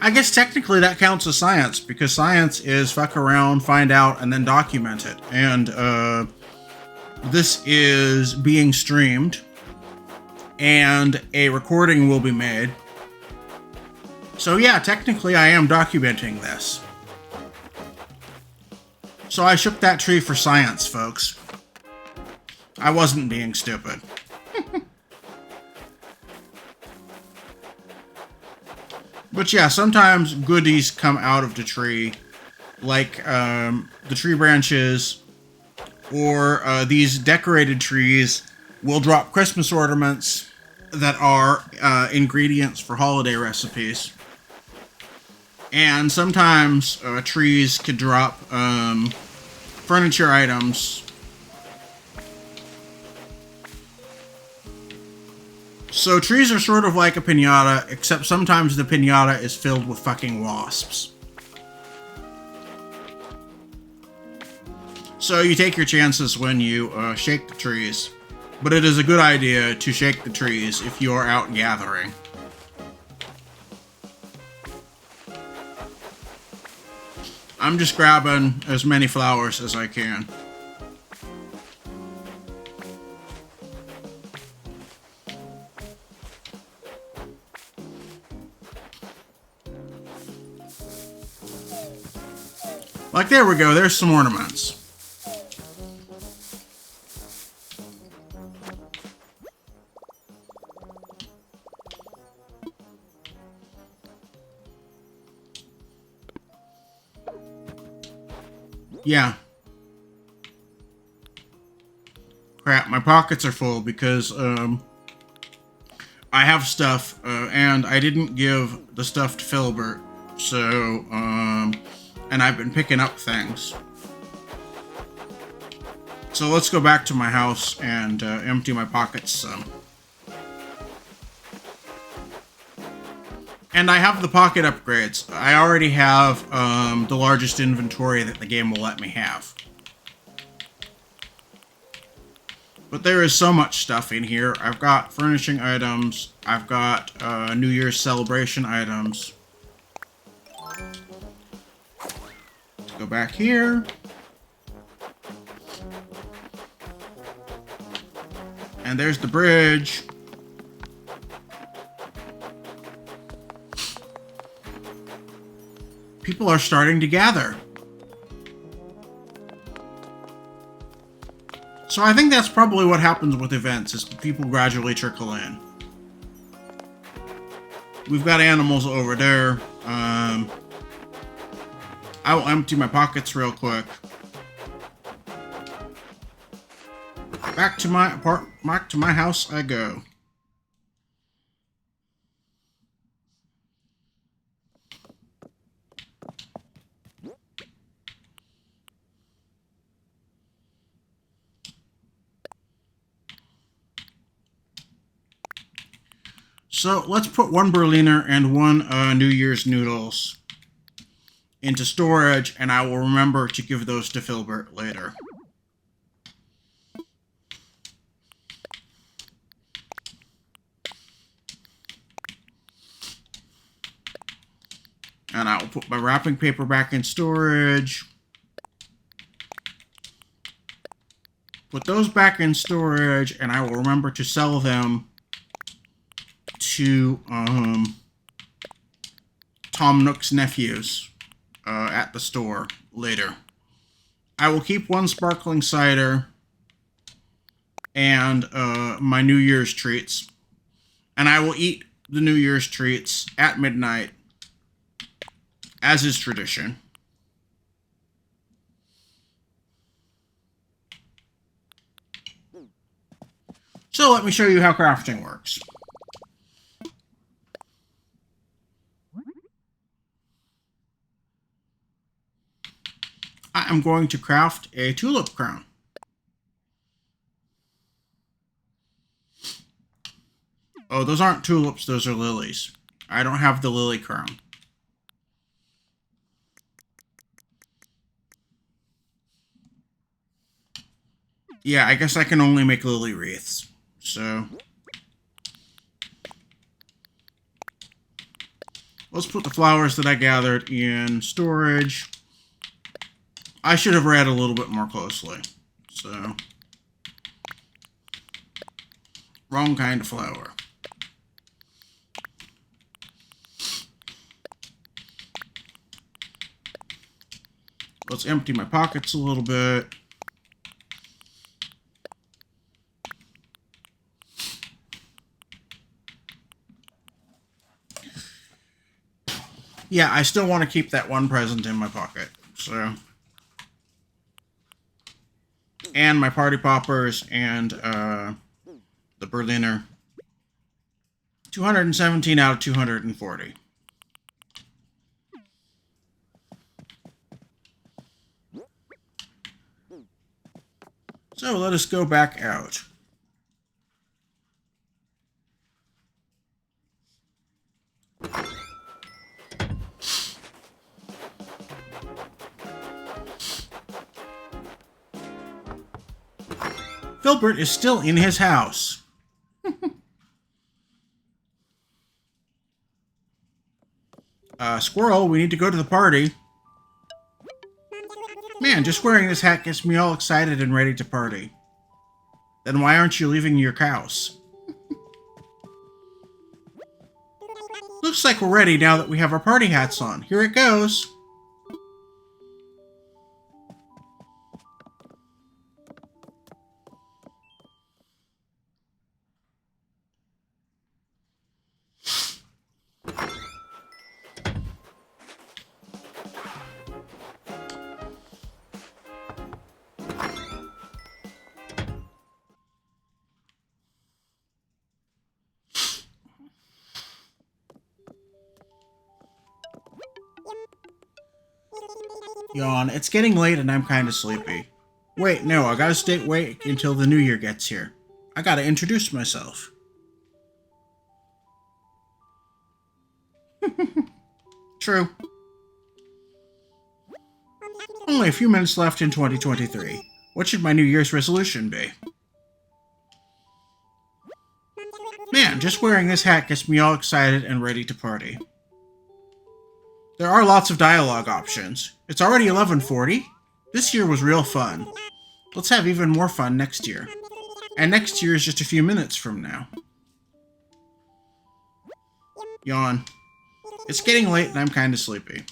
I guess technically that counts as science, because science is fuck around, find out, and then document it. And this is being streamed, and a recording will be made. So yeah, technically I am documenting this. So I shook that tree for science, folks. I wasn't being stupid. But yeah, sometimes goodies come out of the tree, like the tree branches, or these decorated trees will drop Christmas ornaments that are ingredients for holiday recipes. And sometimes trees could drop furniture items. So trees are sort of like a piñata, except sometimes the piñata is filled with fucking wasps. So you take your chances when you shake the trees. But it is a good idea to shake the trees if you are out gathering. I'm just grabbing as many flowers as I can. Like, there we go, there's some ornaments. Yeah. Crap, my pockets are full because, I have stuff, and I didn't give the stuff to Filbert, so, and I've been picking up things. So let's go back to my house and empty my pockets some. And I have the pocket upgrades. I already have the largest inventory that the game will let me have. But there is so much stuff in here. I've got furnishing items. I've got New Year's celebration items. Let's go back here. And there's the bridge. People are starting to gather. So I think that's probably what happens with events, is people gradually trickle in. We've got animals over there. I will empty my pockets real quick. Back to my house I go. So let's put one Berliner and one New Year's noodles into storage, and I will remember to give those to Filbert later. And I will put my wrapping paper back in storage. Put those back in storage, and I will remember to sell them to Tom Nook's nephews at the store later. I will keep one sparkling cider and my New Year's treats. And I will eat the New Year's treats at midnight, as is tradition. So let me show you how crafting works. I am going to craft a tulip crown. Oh, those aren't tulips, those are lilies. I don't have the lily crown. Yeah, I guess I can only make lily wreaths. So let's put the flowers that I gathered in storage. I should have read a little bit more closely. So, wrong kind of flower. Let's empty my pockets a little bit. Yeah, I still want to keep that one present in my pocket, so. And my party poppers and the Berliner. 217 out of 240. So let us go back out. Filbert is still in his house. Squirrel, we need to go to the party. Man, just wearing this hat gets me all excited and ready to party. Then why aren't you leaving your house? Looks like we're ready now that we have our party hats on. Here it goes. Yawn. It's getting late and I'm kind of sleepy. Wait, no, I gotta stay awake until the new year gets here. I gotta introduce myself. True. Only a few minutes left in 2023. What should my New Year's resolution be? Man, just wearing this hat gets me all excited and ready to party. There are lots of dialogue options. It's already 11:40. This year was real fun. Let's have even more fun next year. And next year is just a few minutes from now. Yawn. It's getting late and I'm kinda sleepy.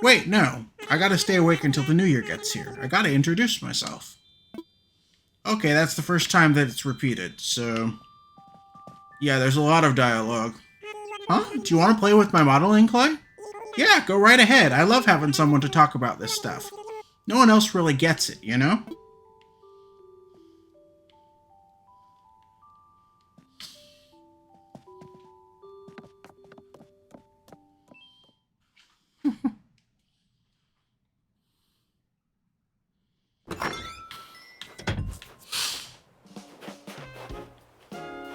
Wait, no. I gotta stay awake until the new year gets here. I gotta introduce myself. Okay, that's the first time that it's repeated, so... Yeah, there's a lot of dialogue. Huh? Do you want to play with my modeling clay? Yeah, go right ahead. I love having someone to talk about this stuff. No one else really gets it, you know?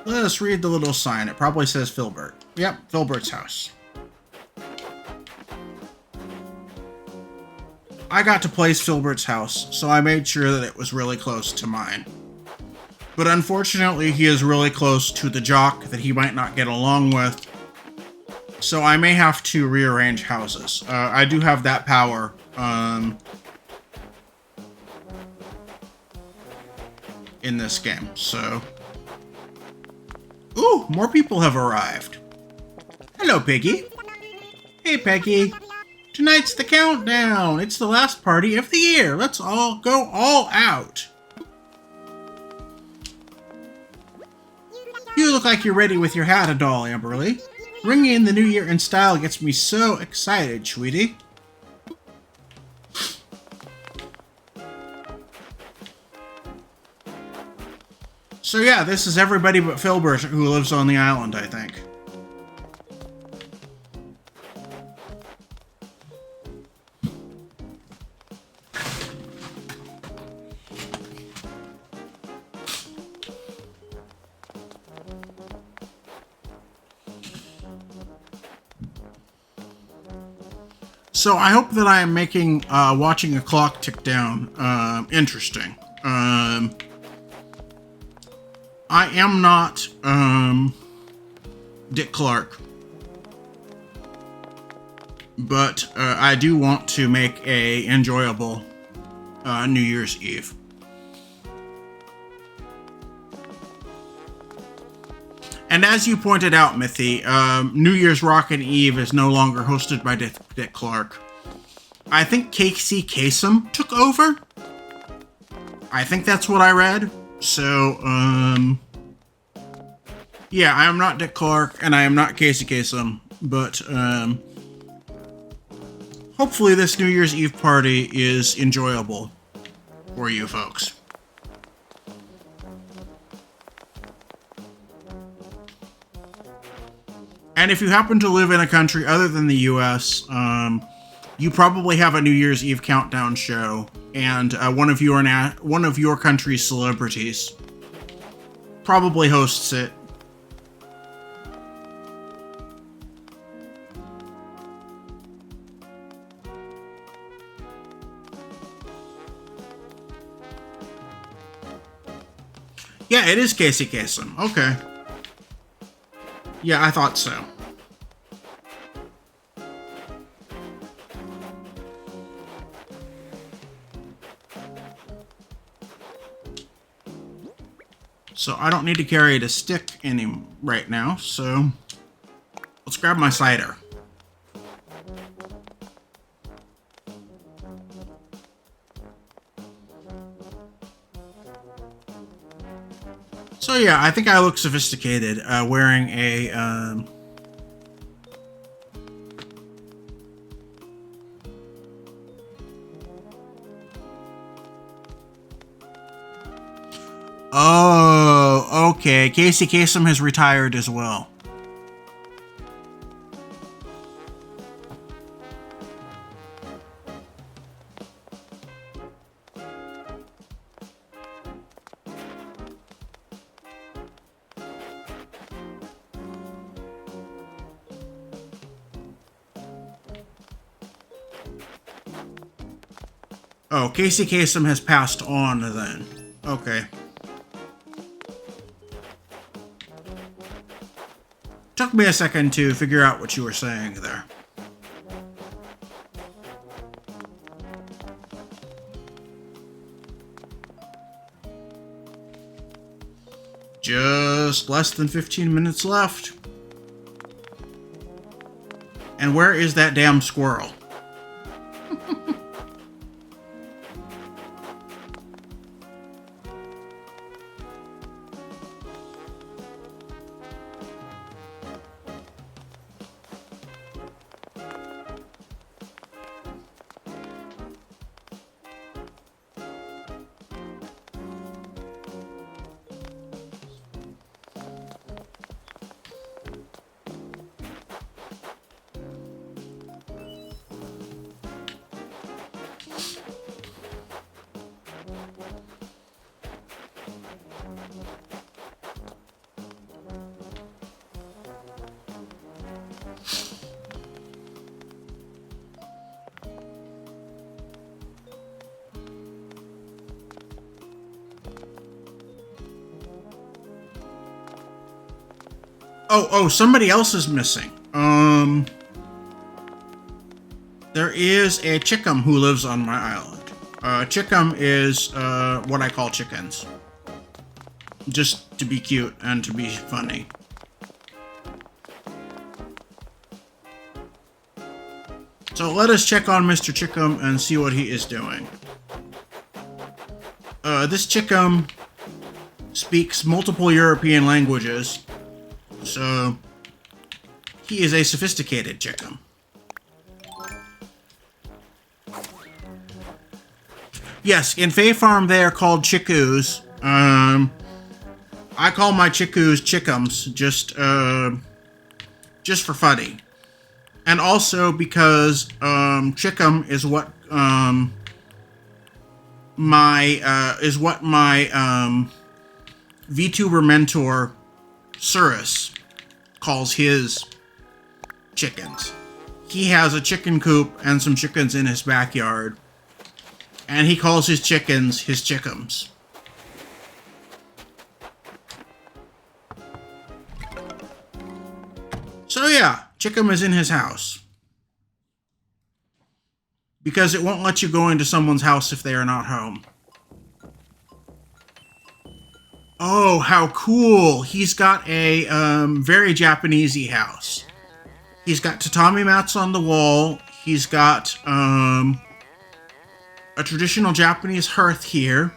Let us read the little sign. It probably says Filbert. Yep, Filbert's house. I got to place Filbert's house, so I made sure that it was really close to mine. But unfortunately, he is really close to the jock that he might not get along with, so I may have to rearrange houses. I do have that power. In this game, so... Ooh, more people have arrived. Hello, Piggy. Hey, Peggy. Tonight's the countdown. It's the last party of the year. Let's all go all out. You look like you're ready with your hat and all, Amberlee. Ringing in the new year in style gets me so excited, sweetie. So yeah, this is everybody but Filbert who lives on the island, I think. So I hope that I am making watching a clock tick down interesting. I am not Dick Clark, but I do want to make a enjoyable New Year's Eve. And as you pointed out, Mithy, New Year's Rockin' Eve is no longer hosted by Dick Clark. I think Casey Kasem took over. I think that's what I read. So, yeah, I am not Dick Clark, and I am not Casey Kasem, but hopefully this New Year's Eve party is enjoyable for you folks. And if you happen to live in a country other than the US, you probably have a New Year's Eve countdown show, and one of your country's celebrities probably hosts it. Yeah, it is Casey Kasem. Okay. Yeah, I thought so. So I don't need to carry the stick right now, so let's grab my cider. So yeah, I think I look sophisticated wearing a Oh, okay. Casey Kasem has retired as well. Oh, Casey Kasem has passed on then. Okay. Took me a second to figure out what you were saying there. Just less than 15 minutes left. And where is that damn squirrel? Oh, somebody else is missing. There is a Chickum who lives on my island. Chickum is, what I call chickens. Just to be cute and to be funny. So let us check on Mr. Chickum and see what he is doing. This Chickum speaks multiple European languages. So, he is a sophisticated Chickum. Yes, in Fae Farm they are called chickoos. I call my chickus chickums just for funny. And also because chickum is what my VTuber mentor Surus calls his chickens. He has a chicken coop and some chickens in his backyard, and he calls his chickens his chickums. So yeah, chickum is in his house. Because it won't let you go into someone's house if they are not home. Oh, how cool! He's got a very Japanesey house. He's got tatami mats on the wall. He's got a traditional Japanese hearth here.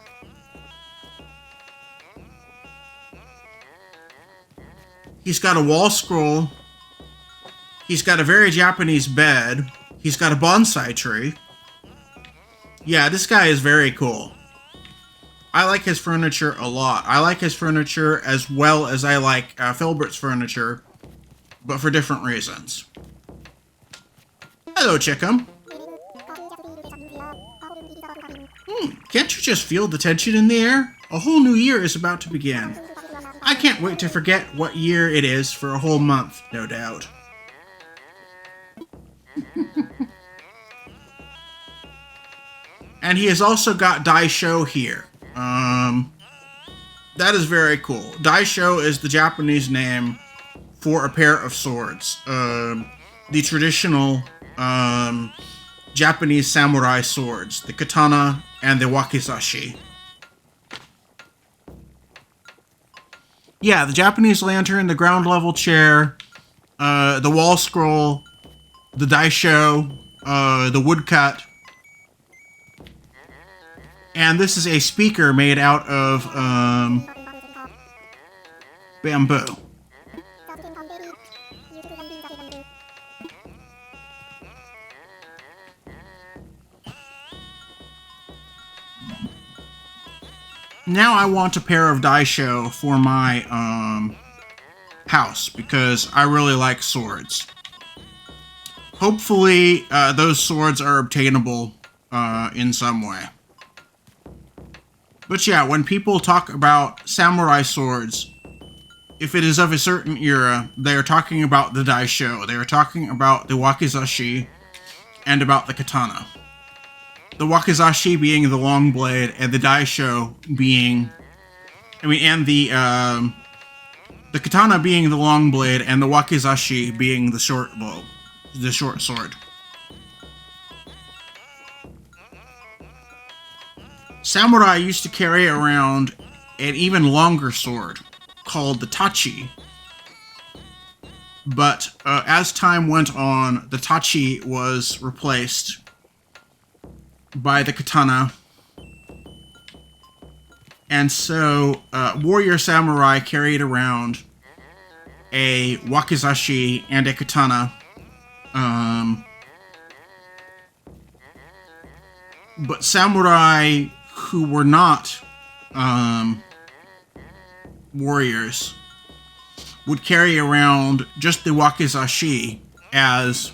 He's got a wall scroll. He's got a very Japanese bed. He's got a bonsai tree. Yeah, this guy is very cool. I like his furniture a lot. I like his furniture as well as I like Filbert's furniture, but for different reasons. Hello, Chickum. Can't you just feel the tension in the air? A whole new year is about to begin. I can't wait to forget what year it is for a whole month, no doubt. And he has also got Daisho here. That is very cool. Daisho is the Japanese name for a pair of swords. The traditional Japanese samurai swords. The katana and the wakizashi. Yeah, the Japanese lantern, the ground level chair, the wall scroll, the Daisho, the woodcut. And this is a speaker made out of bamboo. Now I want a pair of Daisho for my house because I really like swords. Hopefully those swords are obtainable in some way. But yeah, when people talk about samurai swords, if it is of a certain era, they are talking about the Daisho, they are talking about the wakizashi, and about the katana. The wakizashi being the long blade, and the Daisho being... and the katana being the long blade, and the wakizashi being the short bow, the short sword. Samurai used to carry around an even longer sword called the tachi. But as time went on, the tachi was replaced by the katana. And so warrior samurai carried around a wakizashi and a katana. But samurai who were not warriors would carry around just the wakizashi as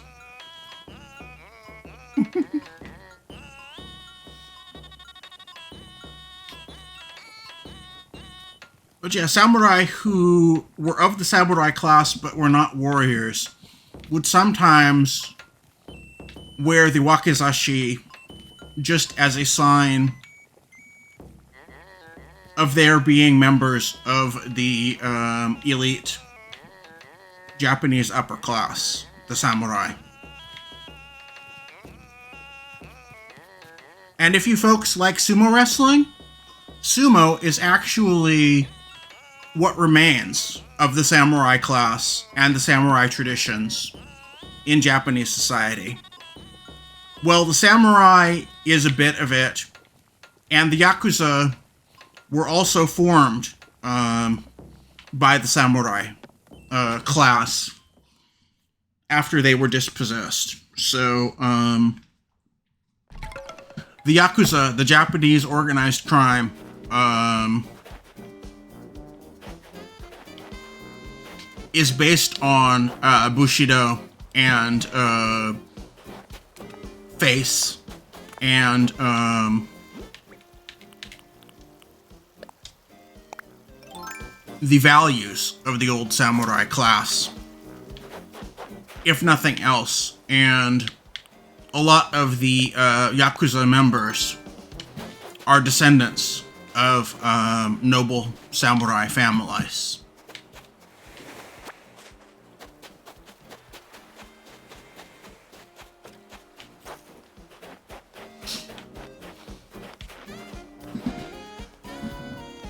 but yeah, samurai who were of the samurai class but were not warriors would sometimes wear the wakizashi just as a sign of their being members of the elite Japanese upper class, the samurai. And if you folks like sumo wrestling, sumo is actually what remains of the samurai class and the samurai traditions in Japanese society. Well, the samurai is a bit of it, and the yakuza were also formed by the samurai class after they were dispossessed. So, the yakuza, the Japanese organized crime, is based on Bushido and face and the values of the old samurai class, if nothing else. And a lot of the Yakuza members are descendants of noble samurai families.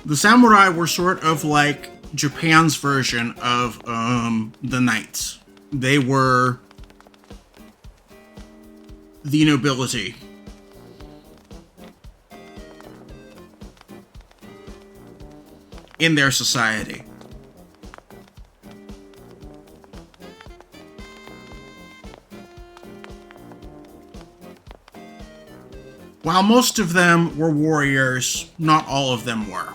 The samurai were sort of like Japan's version of the knights. They were the nobility. In their society. While most of them were warriors, not all of them were.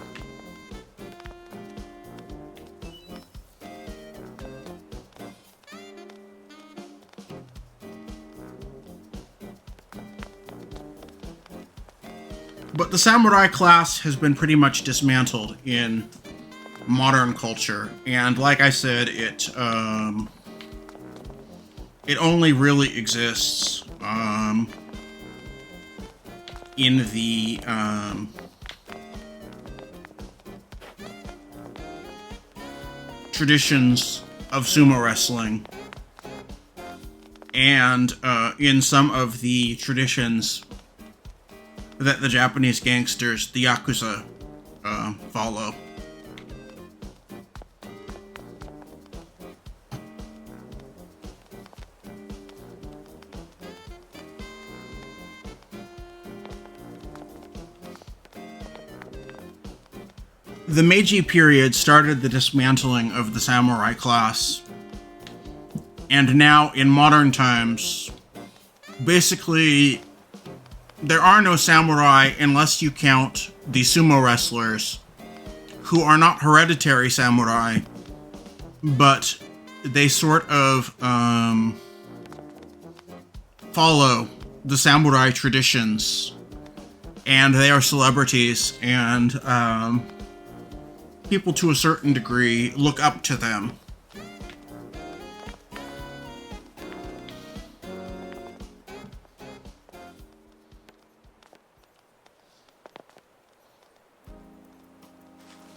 But the samurai class has been pretty much dismantled in modern culture, and like I said, it only really exists in the traditions of sumo wrestling, and in some of the traditions that the Japanese gangsters, the Yakuza, follow. The Meiji period started the dismantling of the samurai class, and now in modern times, basically, there are no samurai unless you count the sumo wrestlers, who are not hereditary samurai, but they sort of follow the samurai traditions, and they are celebrities, and people to a certain degree look up to them.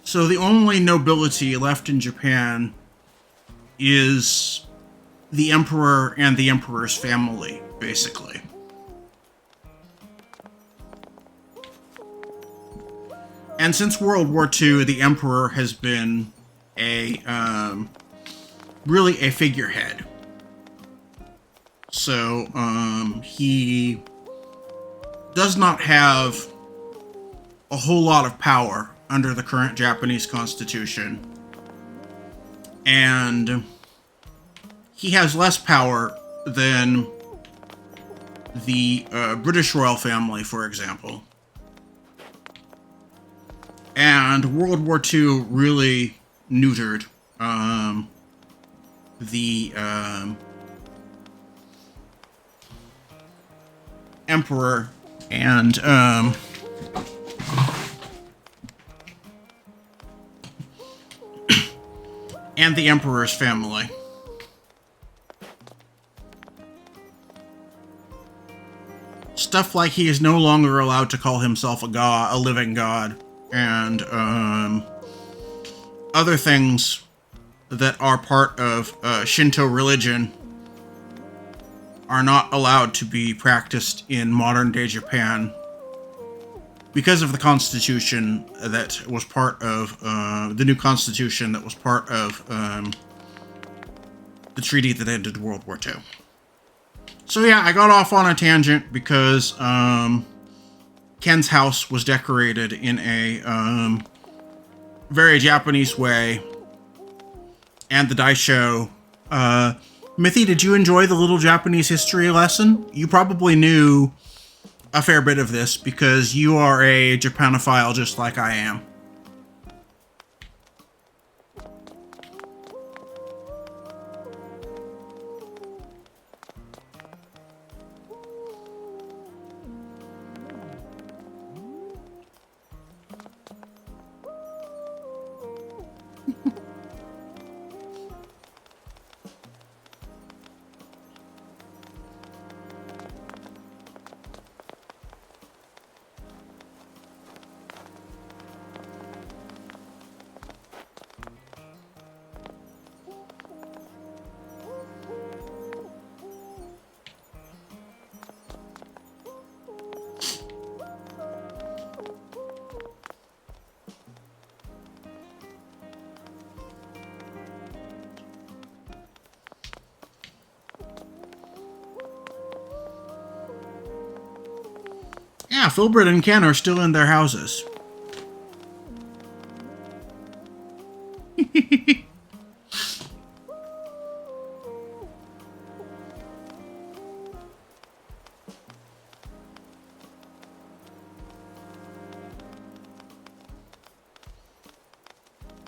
So the only nobility left in Japan is the emperor and the emperor's family, basically. And since World War II, the emperor has been really a figurehead. So he does not have a whole lot of power under the current Japanese constitution. And he has less power than the British royal family, for example. And World War II really neutered the emperor and the emperor's family. Stuff like he is no longer allowed to call himself a god, a living god, and other things that are part of Shinto religion are not allowed to be practiced in modern-day Japan because of the constitution that was part of the new constitution that was part of the treaty that ended World War II. So yeah, I got off on a tangent because Ken's house was decorated in a very Japanese way, and the daisho. Mithy, did you enjoy the little Japanese history lesson? You probably knew a fair bit of this because you are a Japanophile just like I am. Yeah, Filbert and Ken are still in their houses.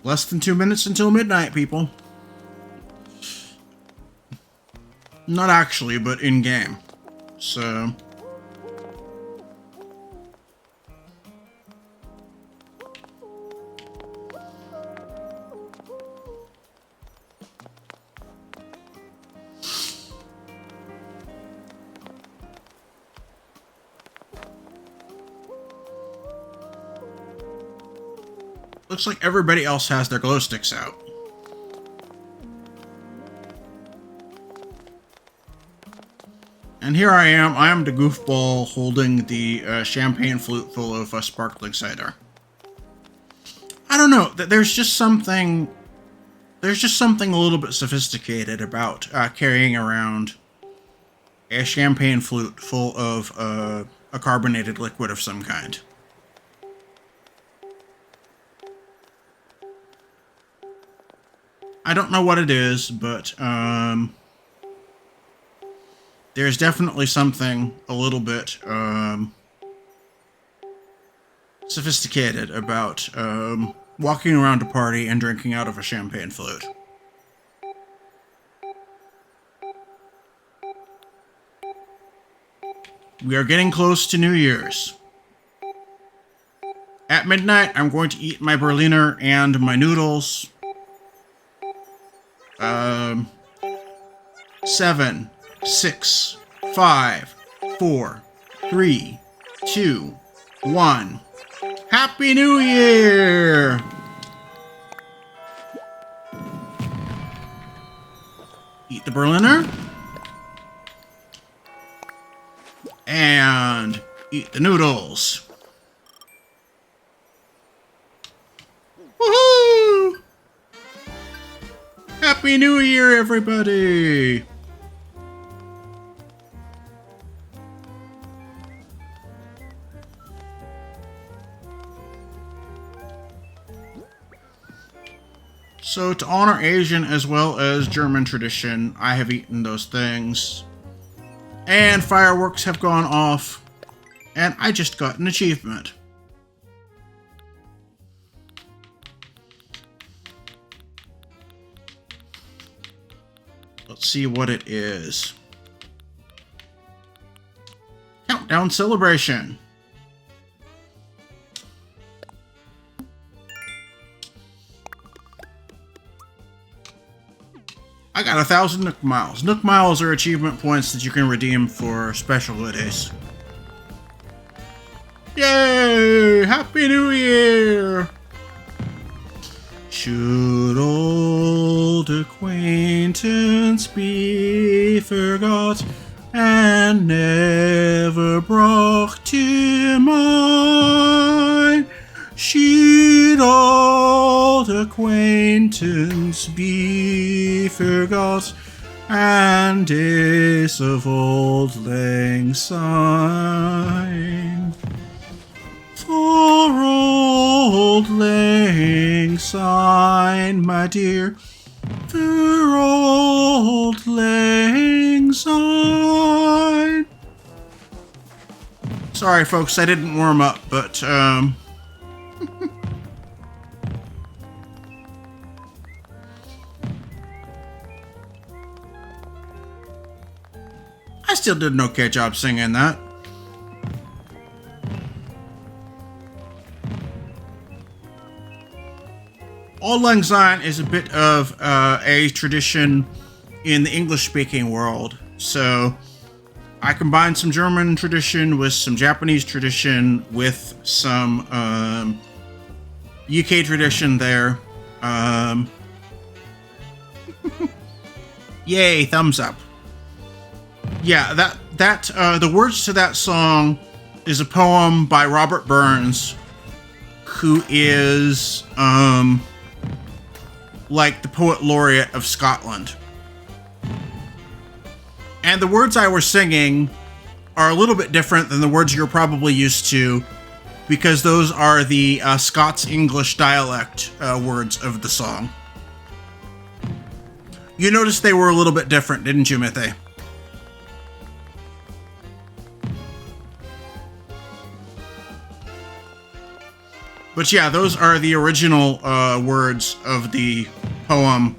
Less than 2 minutes until midnight, people. Not actually, but in-game. So... looks like everybody else has their glow sticks out. And here I am the goofball holding the champagne flute full of sparkling cider. I don't know, there's just something a little bit sophisticated about carrying around a champagne flute full of a carbonated liquid of some kind. I don't know what it is, but there's definitely something a little bit sophisticated about walking around a party and drinking out of a champagne flute. We are getting close to New Year's. At midnight, I'm going to eat my Berliner and my noodles. 7, 6, 5, 4, 3, 2, 1. Happy New Year! Eat the Berliner. And eat the noodles. Woohoo! Happy New Year, everybody! So, to honor Asian as well as German tradition, I have eaten those things. And fireworks have gone off. And I just got an achievement. Let's see what it is. Countdown celebration. I got 1,000 Nook Miles. Nook Miles are achievement points that you can redeem for special goodies. Yay! Happy New Year! Should old acquaintance be forgot and never brought to mind? Should old acquaintance be forgot and days of old lang syne? For old lang syne, my dear, for old lang syne. Sorry, folks, I didn't warm up, but, I still did an okay job singing that. Auld Lang Syne is a bit of a tradition in the English-speaking world. So I combined some German tradition with some Japanese tradition with some UK tradition there. Yay, thumbs up. Yeah, the words to that song is a poem by Robert Burns, who is like the poet laureate of Scotland. And the words I was singing are a little bit different than the words you're probably used to, because those are the Scots-English dialect words of the song. You noticed they were a little bit different, didn't you, Mithe? But yeah, those are the original words of the poem.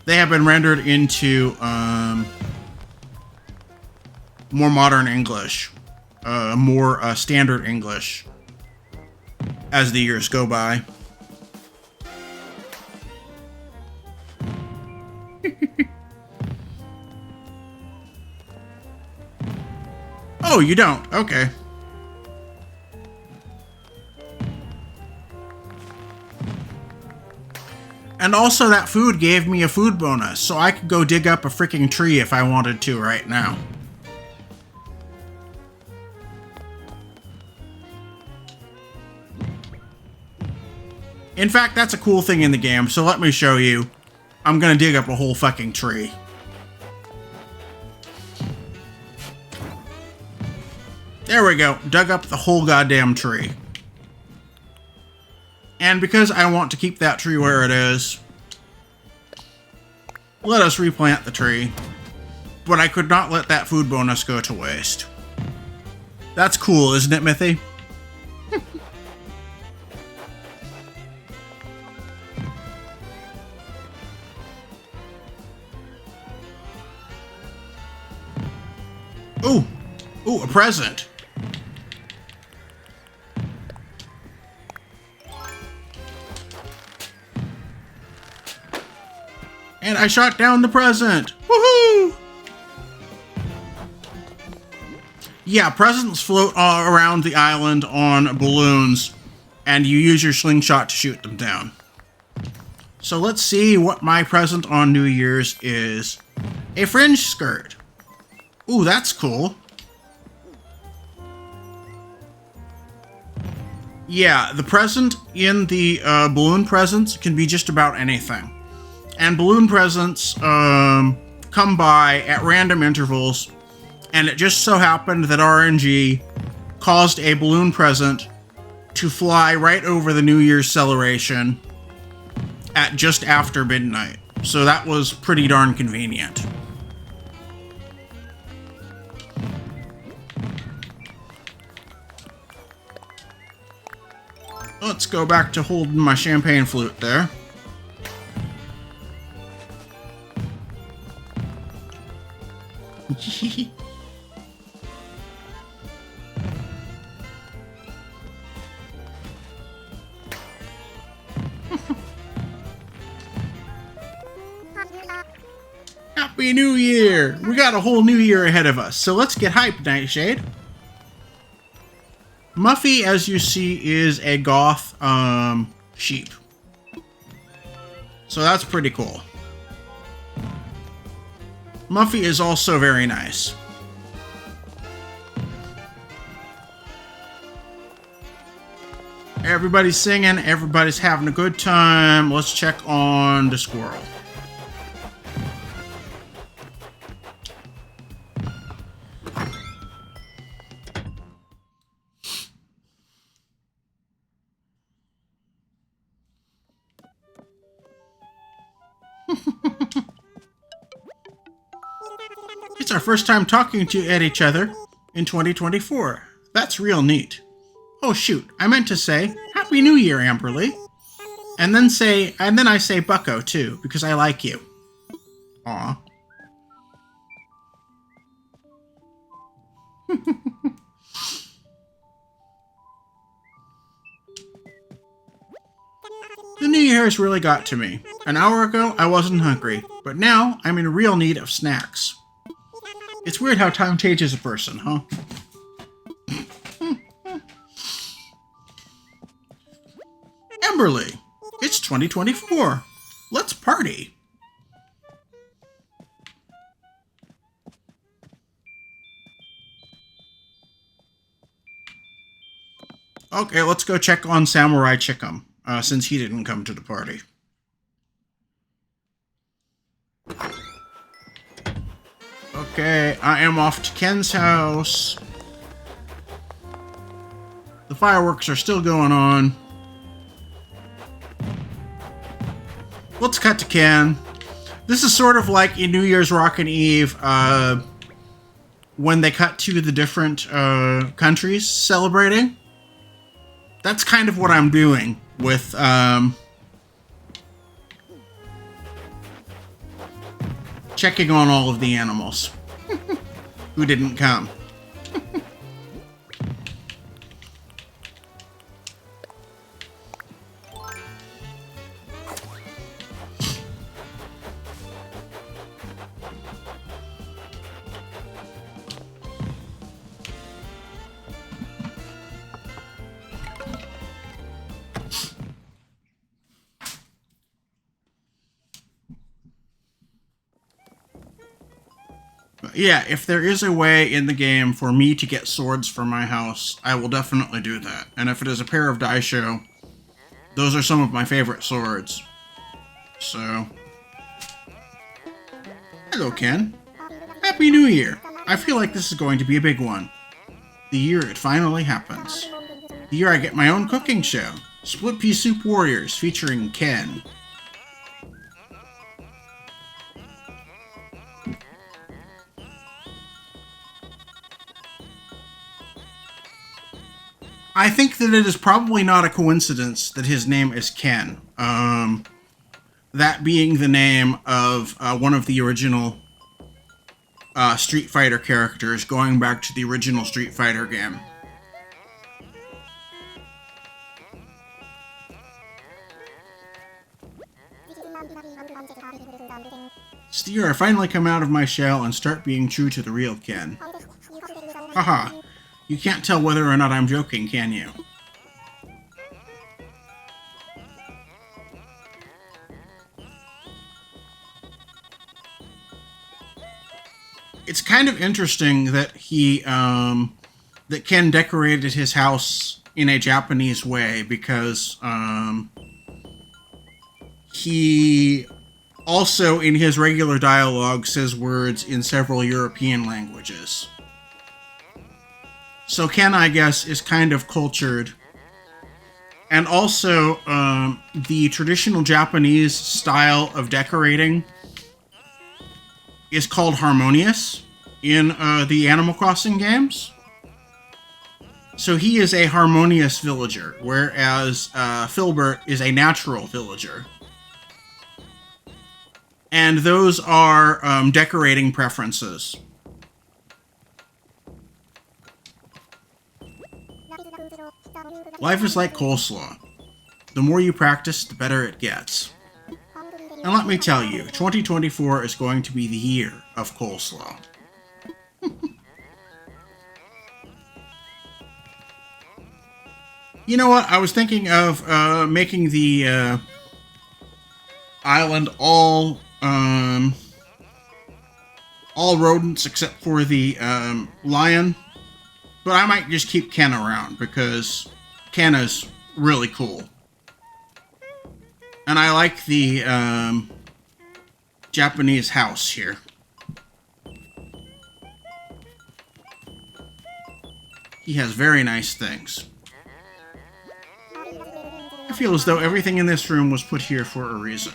They have been rendered into more modern English, more standard English as the years go by. Oh, you don't? Okay. And also that food gave me a food bonus, so I could go dig up a freaking tree if I wanted to right now. In fact, that's a cool thing in the game, so let me show you. I'm gonna dig up a whole fucking tree. There we go, dug up the whole goddamn tree. And because I want to keep that tree where it is, let us replant the tree. But I could not let that food bonus go to waste. That's cool, isn't it, Mithy? Ooh, ooh, a present. And I shot down the present. Woohoo! Yeah, presents float around the island on balloons, and you use your slingshot to shoot them down. So let's see what my present on New Year's is. A fringe skirt. Ooh, that's cool. Yeah, the present in the balloon presents can be just about anything. And balloon presents come by at random intervals, and it just so happened that RNG caused a balloon present to fly right over the New Year's celebration at just after midnight. So that was pretty darn convenient. Let's go back to holding my champagne flute there. Happy New Year! We got a whole new year ahead of us, so let's get hyped, Nightshade. Muffy, as you see, is a goth sheep. So that's pretty cool. Muffy is also very nice. Everybody's singing, everybody's having a good time. Let's check on the squirrel. It's our first time talking at each other in 2024. That's real neat. Oh shoot, I meant to say Happy New Year, Amberlee. And then I say Bucko too, because I like you. Aw. The New Year has really got to me. An hour ago, I wasn't hungry, but now I'm in real need of snacks. It's weird how time changes a person, huh? Amberlee, it's 2024. Let's party. Okay, let's go check on Samurai Chickum, since he didn't come to the party. Okay, I am off to Ken's house. The fireworks are still going on. Let's cut to Ken. This is sort of like in New Year's Rockin' Eve, when they cut to the different countries celebrating. That's kind of what I'm doing with checking on all of the animals who didn't come. Yeah, if there is a way in the game for me to get swords for my house, I will definitely do that. And if it is a pair of Daisho, those are some of my favorite swords. So... Hello, Ken. Happy New Year! I feel like this is going to be a big one. The year it finally happens. The year I get my own cooking show. Split Pea Soup Warriors, featuring Ken. I think that it is probably not a coincidence that his name is Ken. That being the name of one of the original Street Fighter characters, going back to the original Street Fighter game. It's the year I finally come out of my shell and start being true to the real Ken. Haha. You can't tell whether or not I'm joking, can you? It's kind of interesting that that Ken decorated his house in a Japanese way, because he also, in his regular dialogue, says words in several European languages. So Ken, I guess, is kind of cultured. And also, the traditional Japanese style of decorating is called harmonious in the Animal Crossing games. So he is a harmonious villager, whereas Filbert is a natural villager. And those are decorating preferences. Life is like coleslaw. The more you practice, the better it gets. And let me tell you, 2024 is going to be the year of coleslaw. You know what? I was thinking of making the island all rodents except for the lion. But I might just keep Ken around, because Ken is really cool. And I like the Japanese house here. He has very nice things. I feel as though everything in this room was put here for a reason.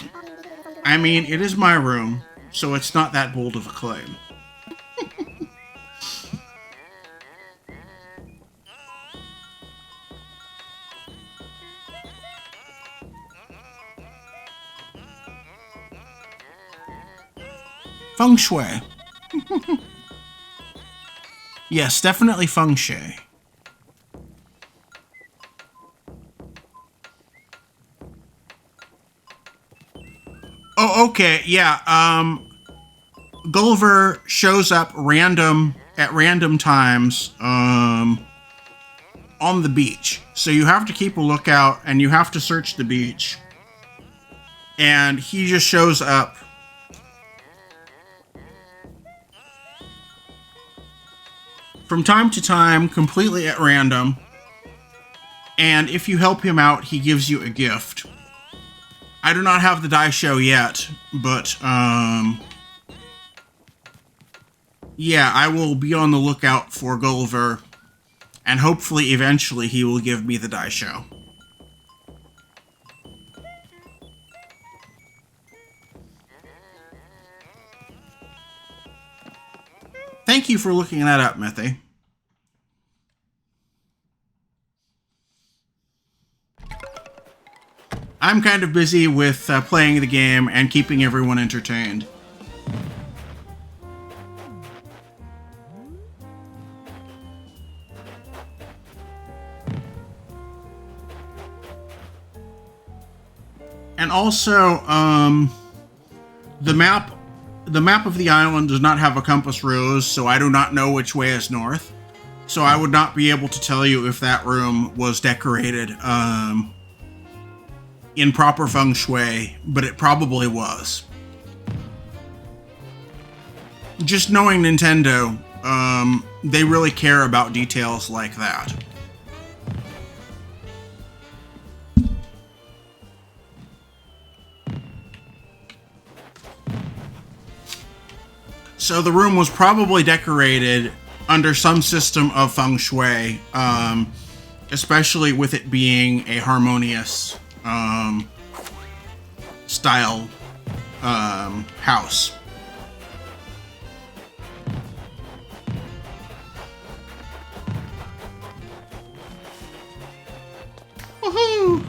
I mean, it is my room, so it's not that bold of a claim. Feng Shui. Yes, definitely Feng Shui. Oh, okay, yeah, Gulliver shows up at random times, on the beach. So you have to keep a lookout, and you have to search the beach. And he just shows up. From time to time, completely at random. And if you help him out, he gives you a gift. I do not have the Daisho yet, but Yeah, I will be on the lookout for Gulliver, and hopefully eventually he will give me the die show. Thank you for looking that up, Mythy. I'm kind of busy with playing the game and keeping everyone entertained. And also, the map of the island does not have a compass rose, so I do not know which way is north. So I would not be able to tell you if that room was decorated in proper feng shui, but it probably was. Just knowing Nintendo, they really care about details like that. So the room was probably decorated under some system of feng shui, especially with it being a harmonious style house. Woohoo!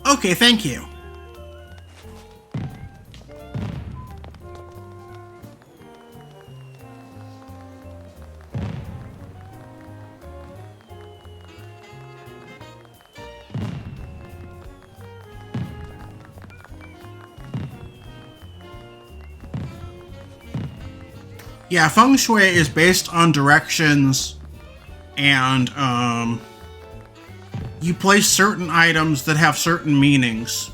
Okay, thank you. Yeah, feng shui is based on directions, and you place certain items that have certain meanings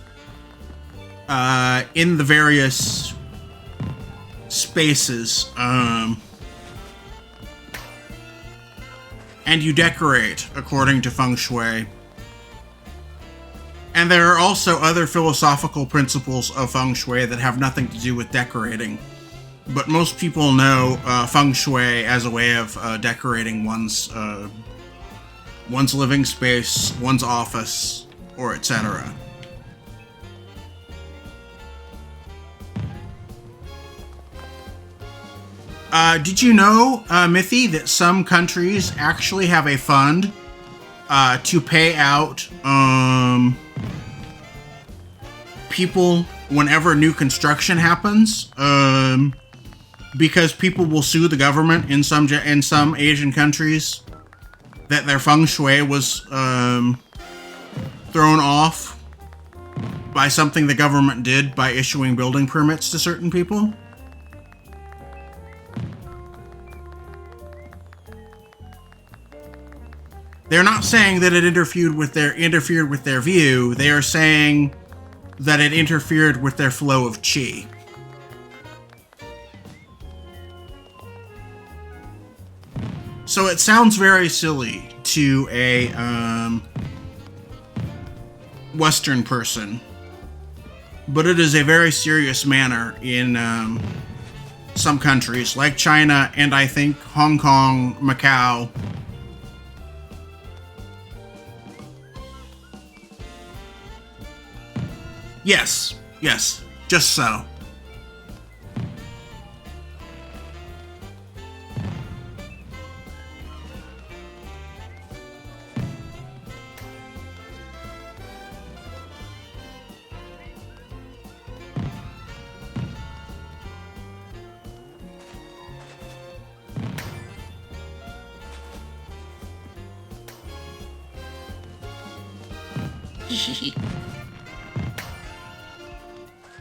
in the various spaces, and you decorate according to feng shui. And there are also other philosophical principles of feng shui that have nothing to do with decorating. But most people know feng shui as a way of decorating one's living space, one's office, or etc. Did you know, Mithy, that some countries actually have a fund to pay out people whenever new construction happens? Because people will sue the government in some Asian countries that their feng shui was thrown off by something the government did by issuing building permits to certain people. They're not saying that it interfered with their view. They are saying that it interfered with their flow of qi. So it sounds very silly to a Western person, but it is a very serious matter in some countries, like China and I think Hong Kong, Macau. Yes, just so.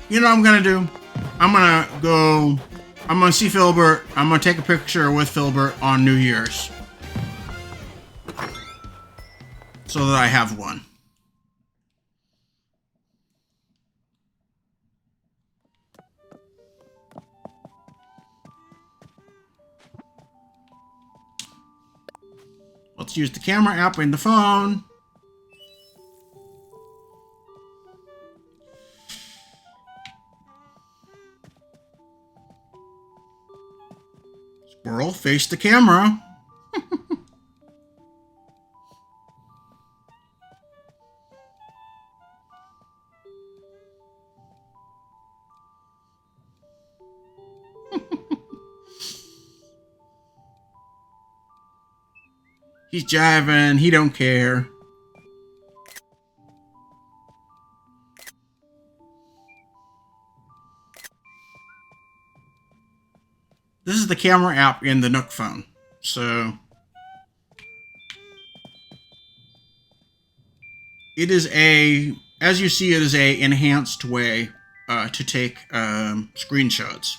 You know what I'm gonna do? I'm gonna see Filbert. I'm gonna take a picture with Filbert on New Year's. So that I have one. Let's use the camera app in the phone. Squirrel, face the camera. He's jiving. He don't care. This is the camera app in the Nook phone. So it is as you see, it is a enhanced way to take screenshots.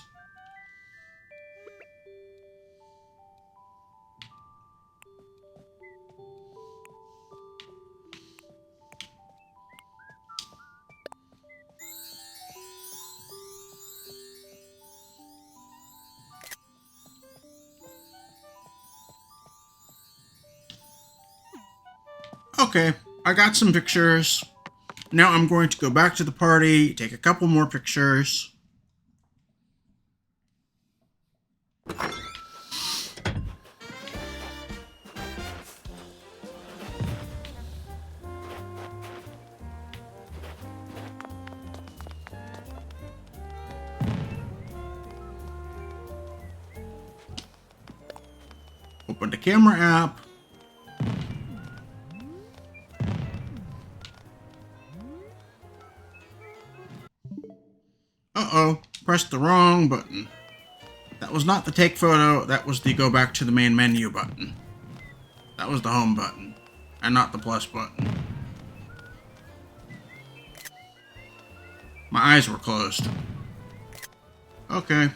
Okay, I got some pictures. Now I'm going to go back to the party, take a couple more pictures. Open the camera app. Uh-oh, pressed the wrong button. That was not the take photo, that was the go back to the main menu button. That was the home button, and not the plus button. My eyes were closed. Okay.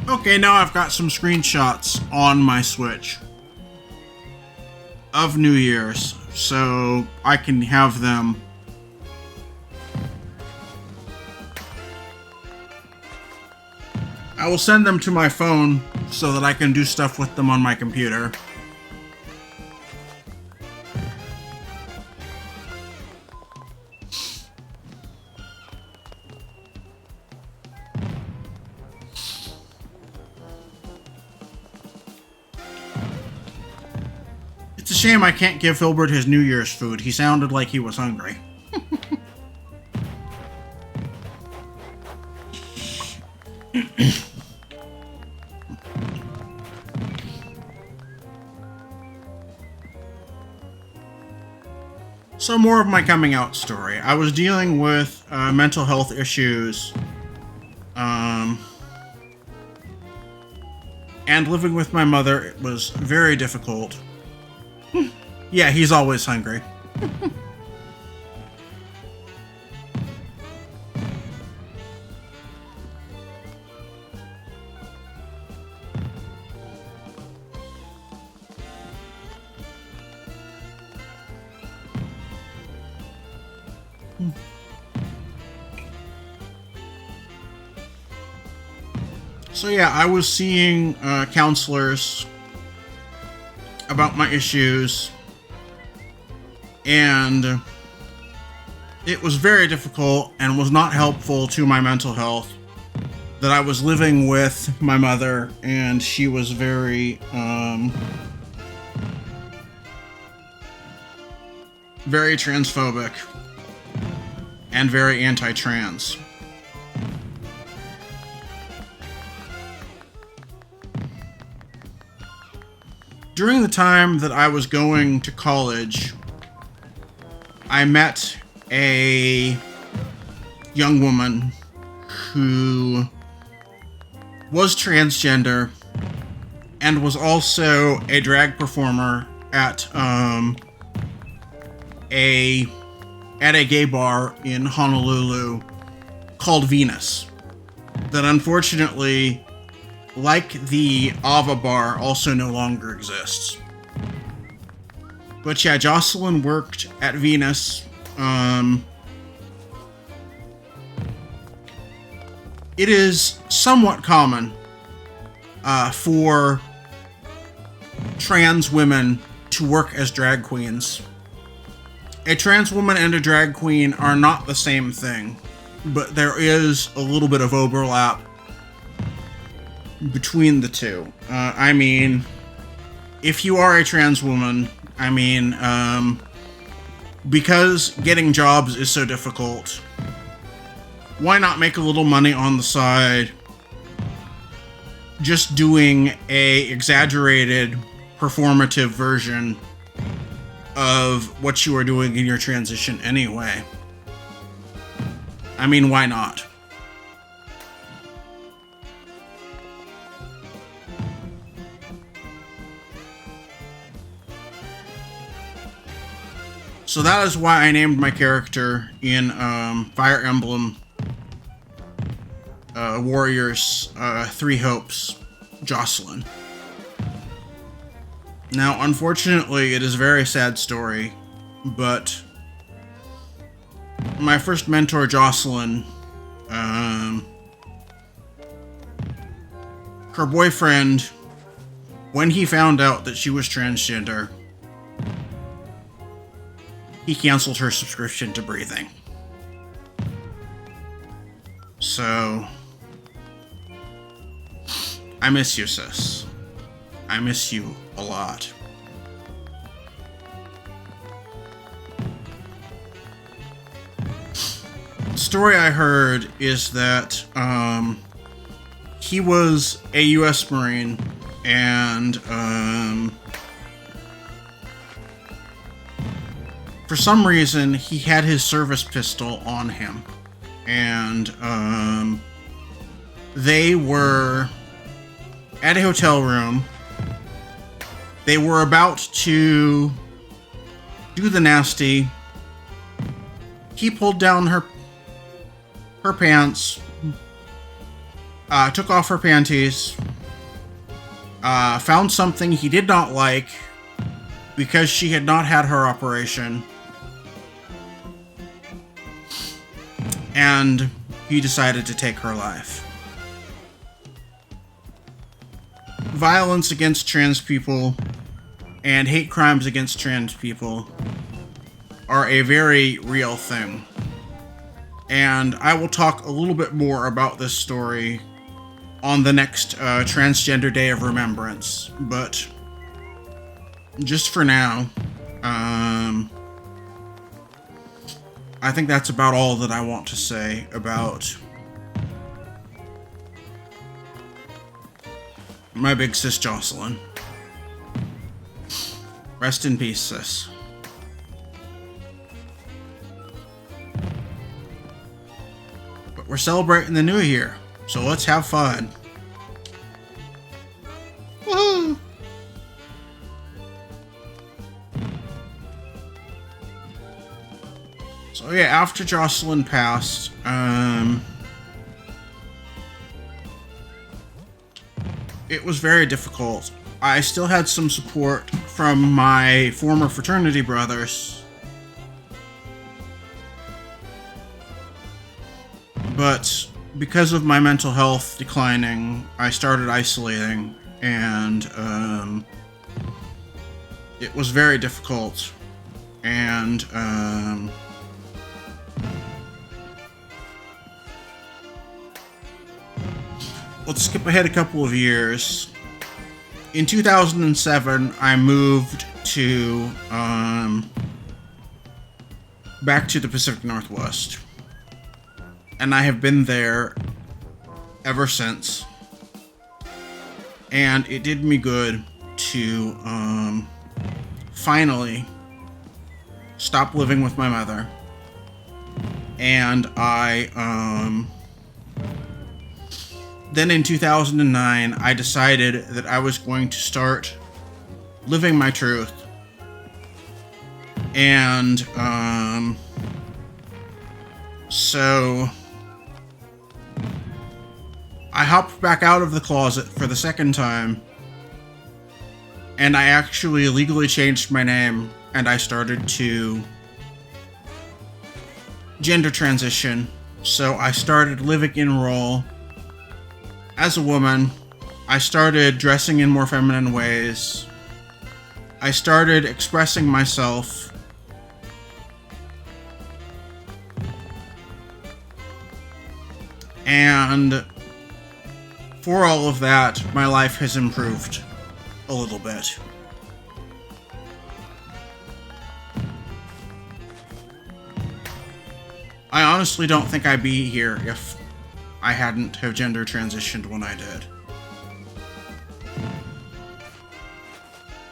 Okay, now I've got some screenshots on my Switch of New Year's, so I can have them. I will send them to my phone so that I can do stuff with them on my computer. It's a shame I can't give Filbert his New Year's food. He sounded like he was hungry. So more of my coming out story. I was dealing with mental health issues. And living with my mother, it was very difficult. Yeah, he's always hungry. So yeah, I was seeing counselors about my issues, and it was very difficult and was not helpful to my mental health that I was living with my mother, and she was very transphobic and very anti-trans. during the time that I was going to college, I met a young woman who was transgender and was also a drag performer at a gay bar in Honolulu called Venus, that unfortunately, like the Ava bar, also no longer exists. But yeah, Jocelyn worked at Venus. It is somewhat common for trans women to work as drag queens. A trans woman and a drag queen are not the same thing, but there is a little bit of overlap between the two. I mean, if you are a trans woman, I mean, because getting jobs is so difficult, why not make a little money on the side just doing a exaggerated performative version of what you are doing in your transition anyway? I mean, why not? So that is why I named my character in Fire Emblem Warriors 3 Hopes, Jocelyn. Now, unfortunately, it is a very sad story, but my first mentor, Jocelyn, her boyfriend, when he found out that she was transgender, he canceled her subscription to Breathing. So, I miss you, sis. I miss you a lot. The story I heard is that he was a U.S. Marine, and for some reason he had his service pistol on him, and they were at a hotel room. They were about to do the nasty. He pulled down her pants, took off her panties, found something he did not like because she had not had her operation, and he decided to take her life. Violence against trans people and hate crimes against trans people are a very real thing. And I will talk a little bit more about this story on the next Transgender Day of Remembrance. But just for now, I think that's about all that I want to say about my big sis Jocelyn. Rest in peace, sis. But we're celebrating the new year, so let's have fun. Woohoo! So yeah, after Jocelyn passed, it was very difficult. I still had some support from my former fraternity brothers, but because of my mental health declining, I started isolating, and it was very difficult. And let's skip ahead a couple of years. In 2007, I moved to back to the Pacific Northwest, and I have been there ever since. And it did me good to finally stop living with my mother. And then in 2009, I decided that I was going to start living my truth. And so I hopped back out of the closet for the second time, and I actually legally changed my name, and I started to gender transition. So I started living in role as a woman. I started dressing in more feminine ways. I started expressing myself. And for all of that, my life has improved a little bit. I honestly don't think I'd be here if I hadn't have gender transitioned when I did.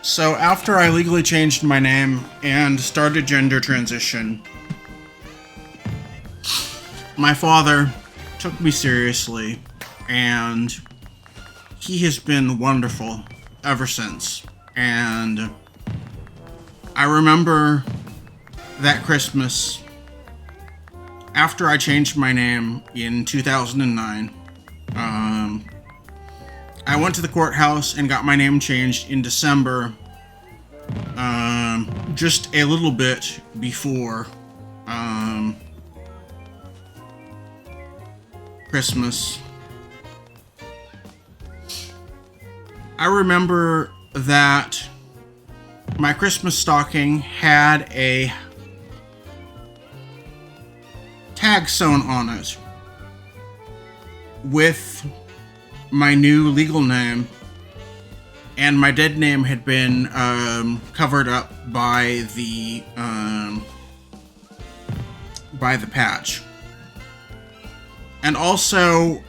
So after I legally changed my name and started gender transition, my father took me seriously, and he has been wonderful ever since. And I remember that Christmas, after I changed my name in 2009, I went to the courthouse and got my name changed in December, just a little bit before Christmas. I remember that my Christmas stocking had a tag sewn on it with my new legal name, and my dead name had been covered up by the patch. And also,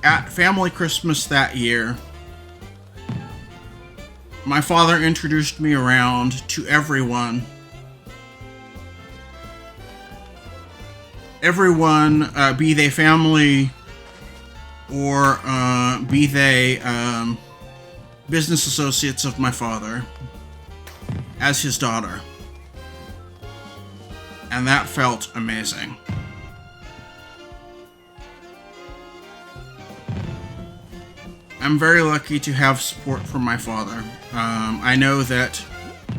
at family Christmas that year, my father introduced me around to everyone. Everyone, be they family or be they business associates of my father, as his daughter. And that felt amazing. I'm very lucky to have support from my father. I know that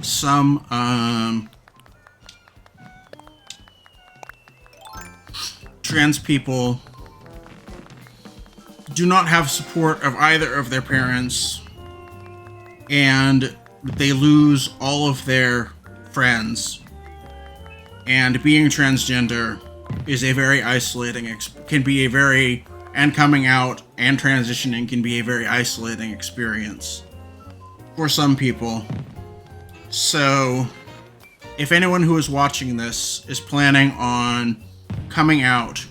some trans people do not have support of either of their parents, and they lose all of their friends. And being transgender is a very isolating, and coming out and transitioning can be a very isolating experience for some people. So, if anyone who is watching this is planning on coming out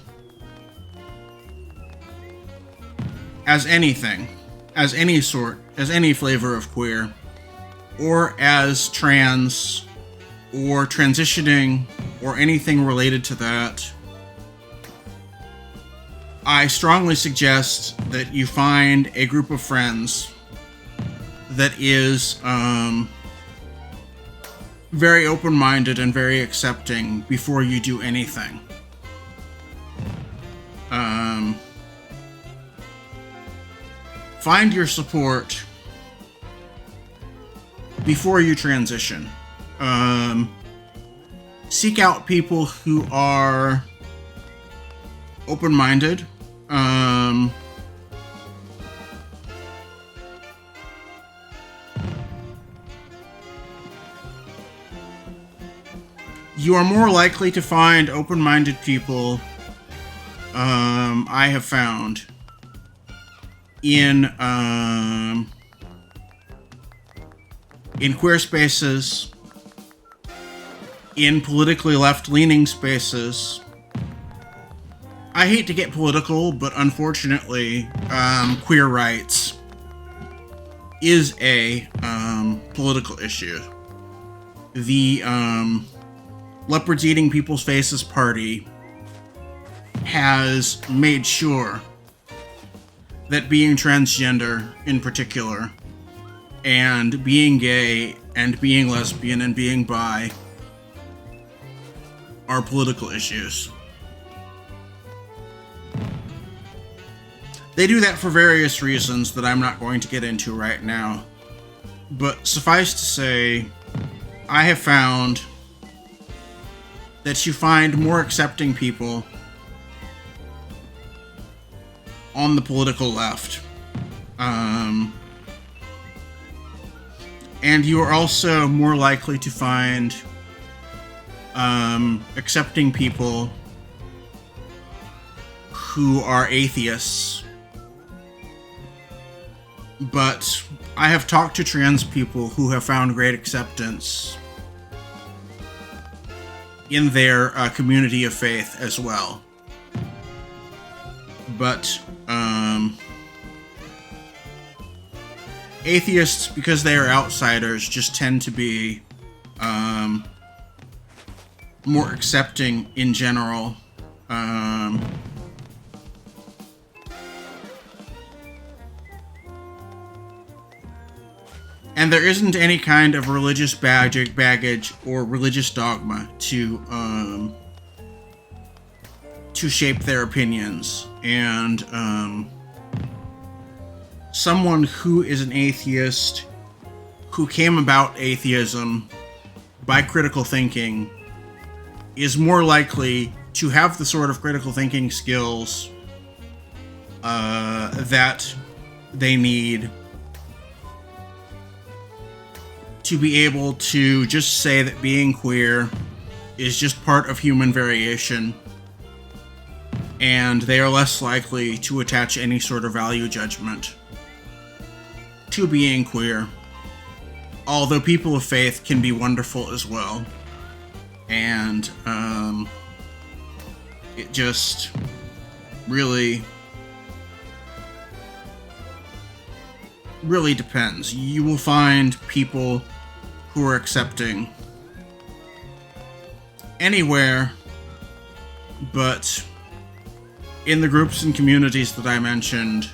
as anything, as any sort, as any flavor of queer, or as trans, or transitioning, or anything related to that, I strongly suggest that you find a group of friends that is very open-minded and very accepting before you do anything. Find your support before you transition. Seek out people who are open-minded. You are more likely to find open-minded people, I have found, in queer spaces, in politically left-leaning spaces. I hate to get political, but unfortunately, queer rights is a political issue. The Leopards Eating People's Faces Party has made sure that being transgender in particular, and being gay, and being lesbian, and being bi are political issues. They do that for various reasons that I'm not going to get into right now. But suffice to say, I have found that you find more accepting people on the political left. And you are also more likely to find accepting people who are atheists. But I have talked to trans people who have found great acceptance in their community of faith as well. But atheists, because they are outsiders, just tend to be more accepting in general. And there isn't any kind of religious baggage or religious dogma to shape their opinions. And someone who is an atheist, who came about atheism by critical thinking, is more likely to have the sort of critical thinking skills that they need to be able to just say that being queer is just part of human variation, and they are less likely to attach any sort of value judgment to being queer. Although people of faith can be wonderful as well. And it just really depends. You will find people who are accepting anywhere, but in the groups and communities that I mentioned,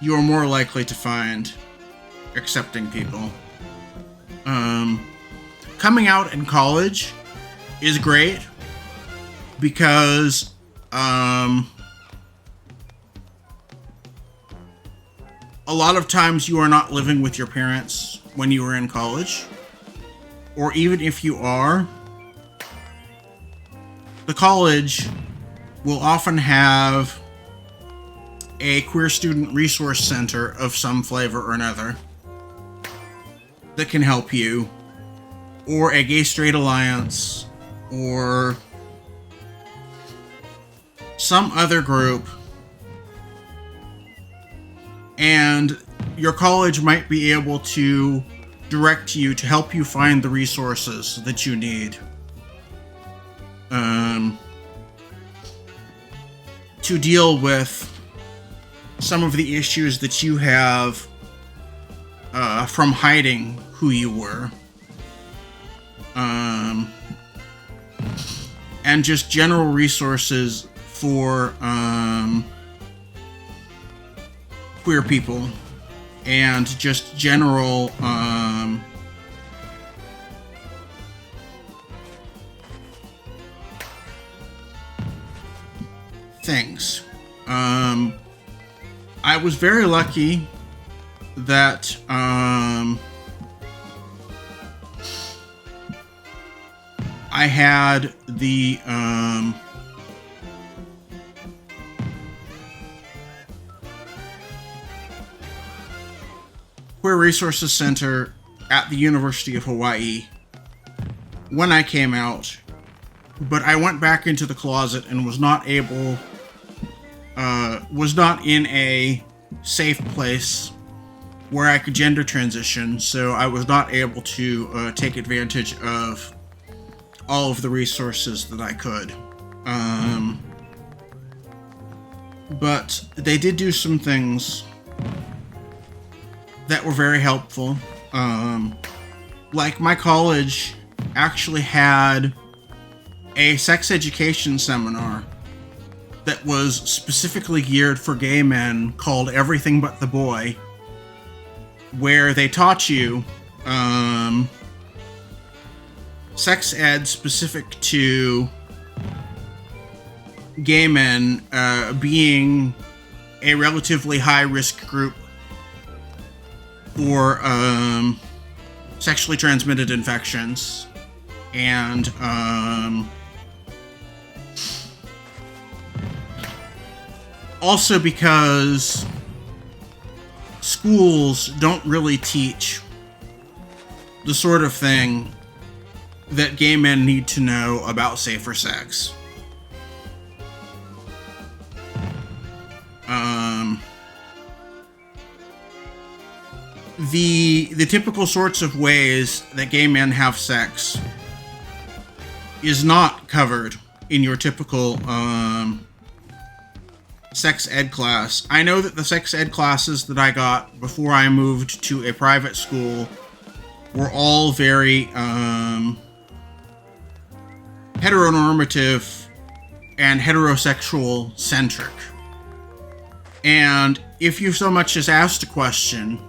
you are more likely to find accepting people. Coming out in college is great because a lot of times you are not living with your parents when you are in college, or even if you are, the college will often have a queer student resource center of some flavor or another that can help you, or a gay straight alliance, or some other group, and your college might be able to direct you to help you find the resources that you need to deal with some of the issues that you have from hiding who you were, and just general resources for queer people, and just general things. I was very lucky that I had the Queer Resources Center at the University of Hawaii when I came out, but I went back into the closet and was not in a safe place where I could gender transition, so I was not able to take advantage of all of the resources that I could. But they did do some things that were very helpful. Like my college actually had a sex education seminar that was specifically geared for gay men called Everything But the Boy, where they taught you sex ed specific to gay men being a relatively high-risk group for sexually transmitted infections, and also because schools don't really teach the sort of thing that gay men need to know about safer sex. The typical sorts of ways that gay men have sex is not covered in your typical sex ed class. I know that the sex ed classes that I got before I moved to a private school were all very heteronormative and heterosexual centric. And if you so much as asked a question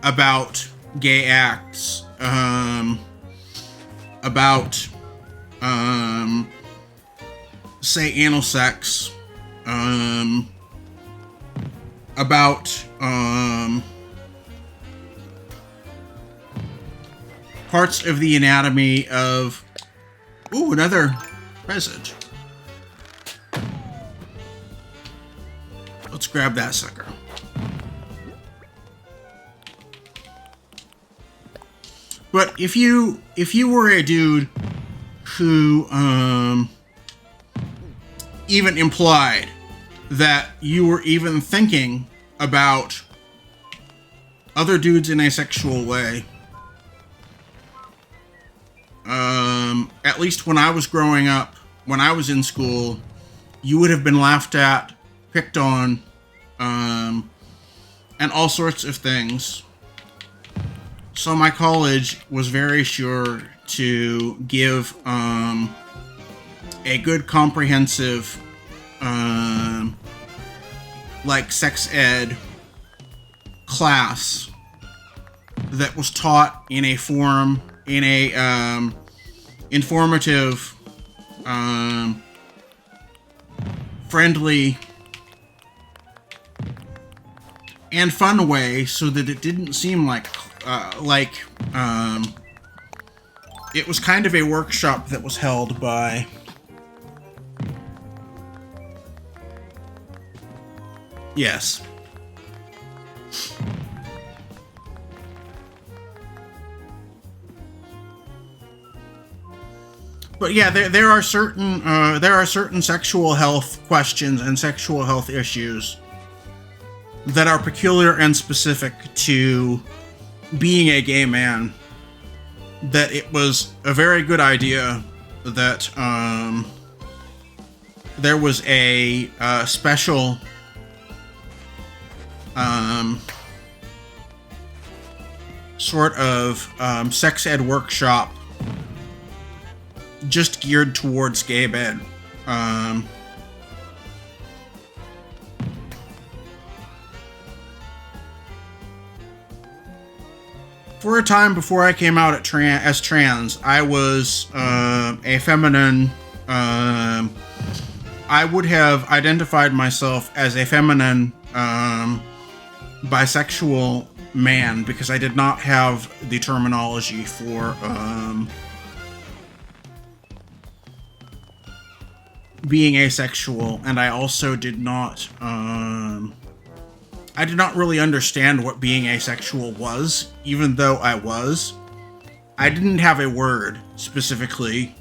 about gay acts, about say anal sex, about parts of the anatomy of another present. Let's grab that sucker. But if you were a dude who even implied that you were even thinking about other dudes in a sexual way, at least when I was growing up, when I was in school, you would have been laughed at, picked on, and all sorts of things. So my college was very sure to give a good comprehensive like sex ed class that was taught in a informative, friendly, and fun way, so that it didn't seem like it was kind of a workshop that was held by yes. But yeah, there are certain sexual health questions and sexual health issues that are peculiar and specific to being a gay man, that it was a very good idea that there was a special sort of sex ed workshop just geared towards gay men. For a time before I came out as trans, I was a feminine. I would have identified myself as a feminine bisexual man, because I did not have the terminology for being asexual, and I also did not really understand what being asexual was, even though I was. I didn't have a word specifically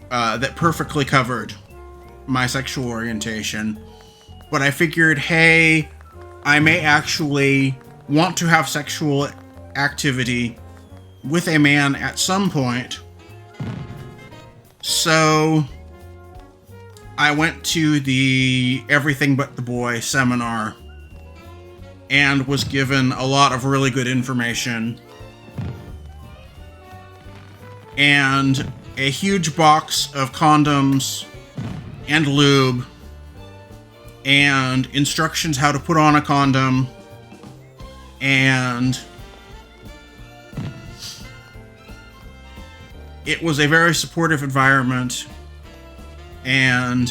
that perfectly covered my sexual orientation, but I figured, hey, I may actually want to have sexual activity with a man at some point. So I went to the Everything But the Boy seminar and was given a lot of really good information. And a huge box of condoms and lube and instructions how to put on a condom, and it was a very supportive environment. And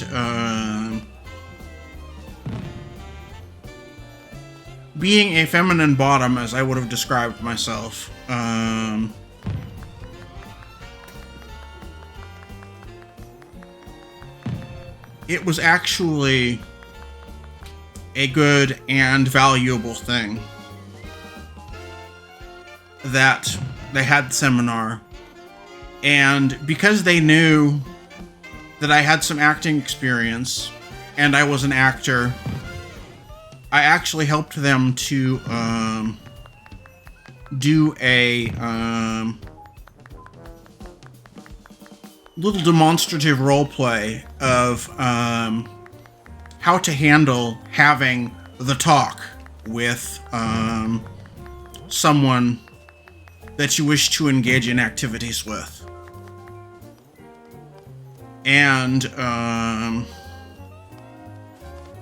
being a feminine bottom, as I would have described myself, it was actually a good and valuable thing that they had the seminar. And because they knew that I had some acting experience and I was an actor, I actually helped them to do a little demonstrative role play of how to handle having the talk with someone that you wish to engage in activities with. And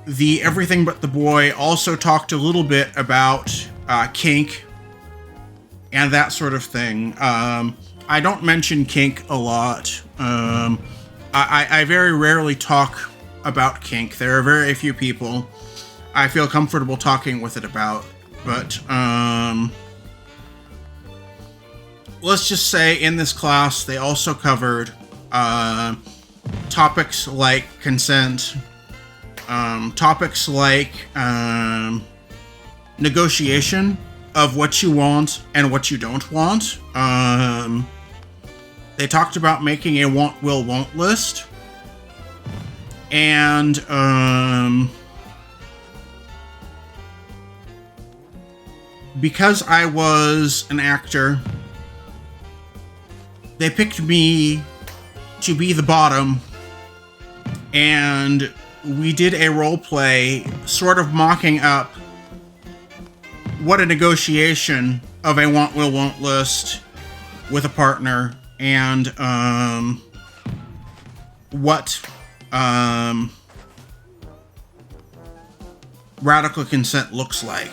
the Everything But the Boy also talked a little bit about kink and that sort of thing. I don't mention kink a lot. I very rarely talk about kink. There are very few people I feel comfortable talking with it about. But let's just say in this class they also covered topics like consent, topics like negotiation of what you want and what you don't want. They talked about making a want, will, won't list. And because I was an actor, they picked me to be the bottom, and we did a role play sort of mocking up what a negotiation of a want, will, won't list with a partner, and what radical consent looks like.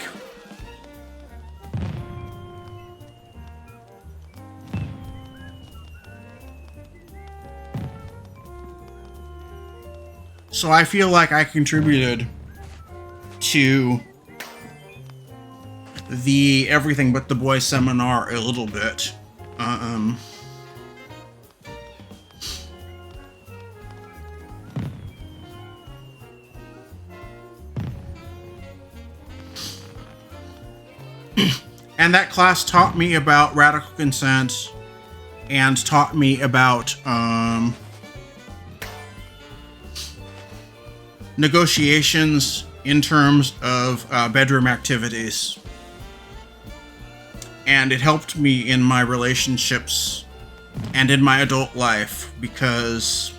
So I feel like I contributed to the Everything But the Boy seminar a little bit. And that class taught me about radical consent and taught me about negotiations in terms of bedroom activities. And it helped me in my relationships and in my adult life, because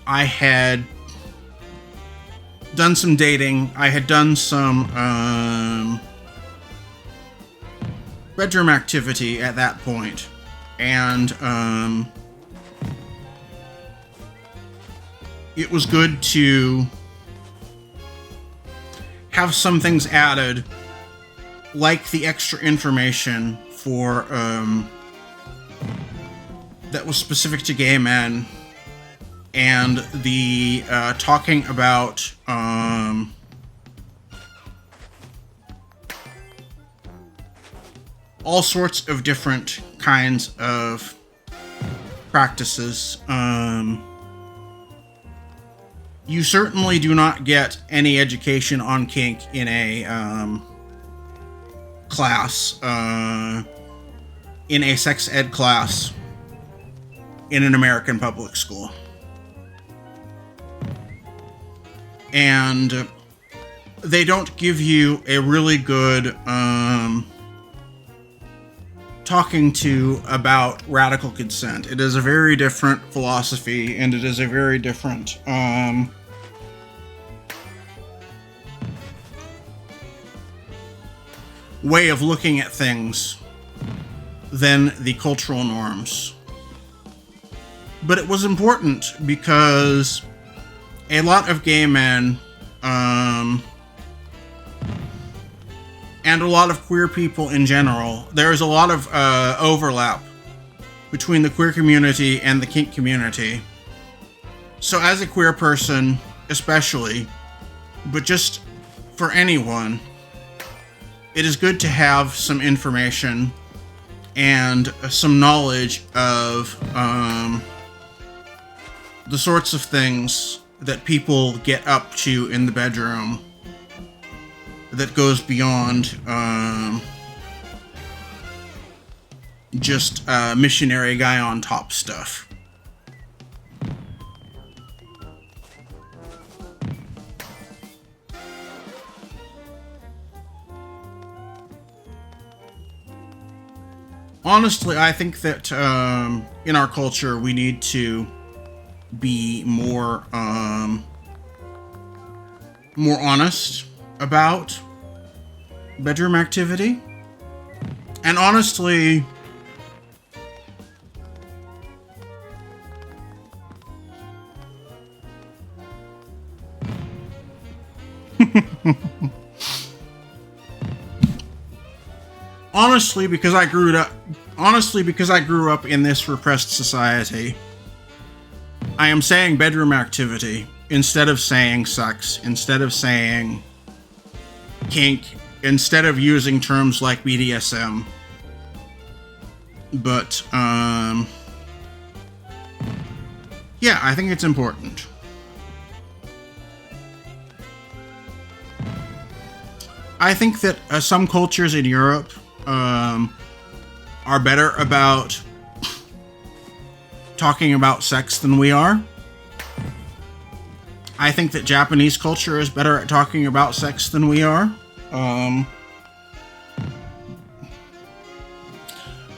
I had done some dating, I had done some bedroom activity at that point, and it was good to have some things added, like the extra information for that was specific to gay men, and the talking about all sorts of different kinds of practices. You certainly do not get any education on kink in a class, in a sex ed class in an American public school. And they don't give you a really good talking to about radical consent. It is a very different philosophy, and it is a very different way of looking at things than the cultural norms. But it was important because a lot of gay men, and a lot of queer people in general, there's a lot of overlap between the queer community and the kink community. So as a queer person, especially, but just for anyone, it is good to have some information and some knowledge of the sorts of things that people get up to in the bedroom that goes beyond just missionary guy on top stuff. Honestly, I think that in our culture we need to be more honest about bedroom activity. And honestly, because I grew up in this repressed society, I am saying bedroom activity instead of saying sex, instead of saying kink, instead of using terms like BDSM. But yeah, I think it's important. I think that some cultures in Europe are better about talking about sex than we are. I think that Japanese culture is better at talking about sex than we are.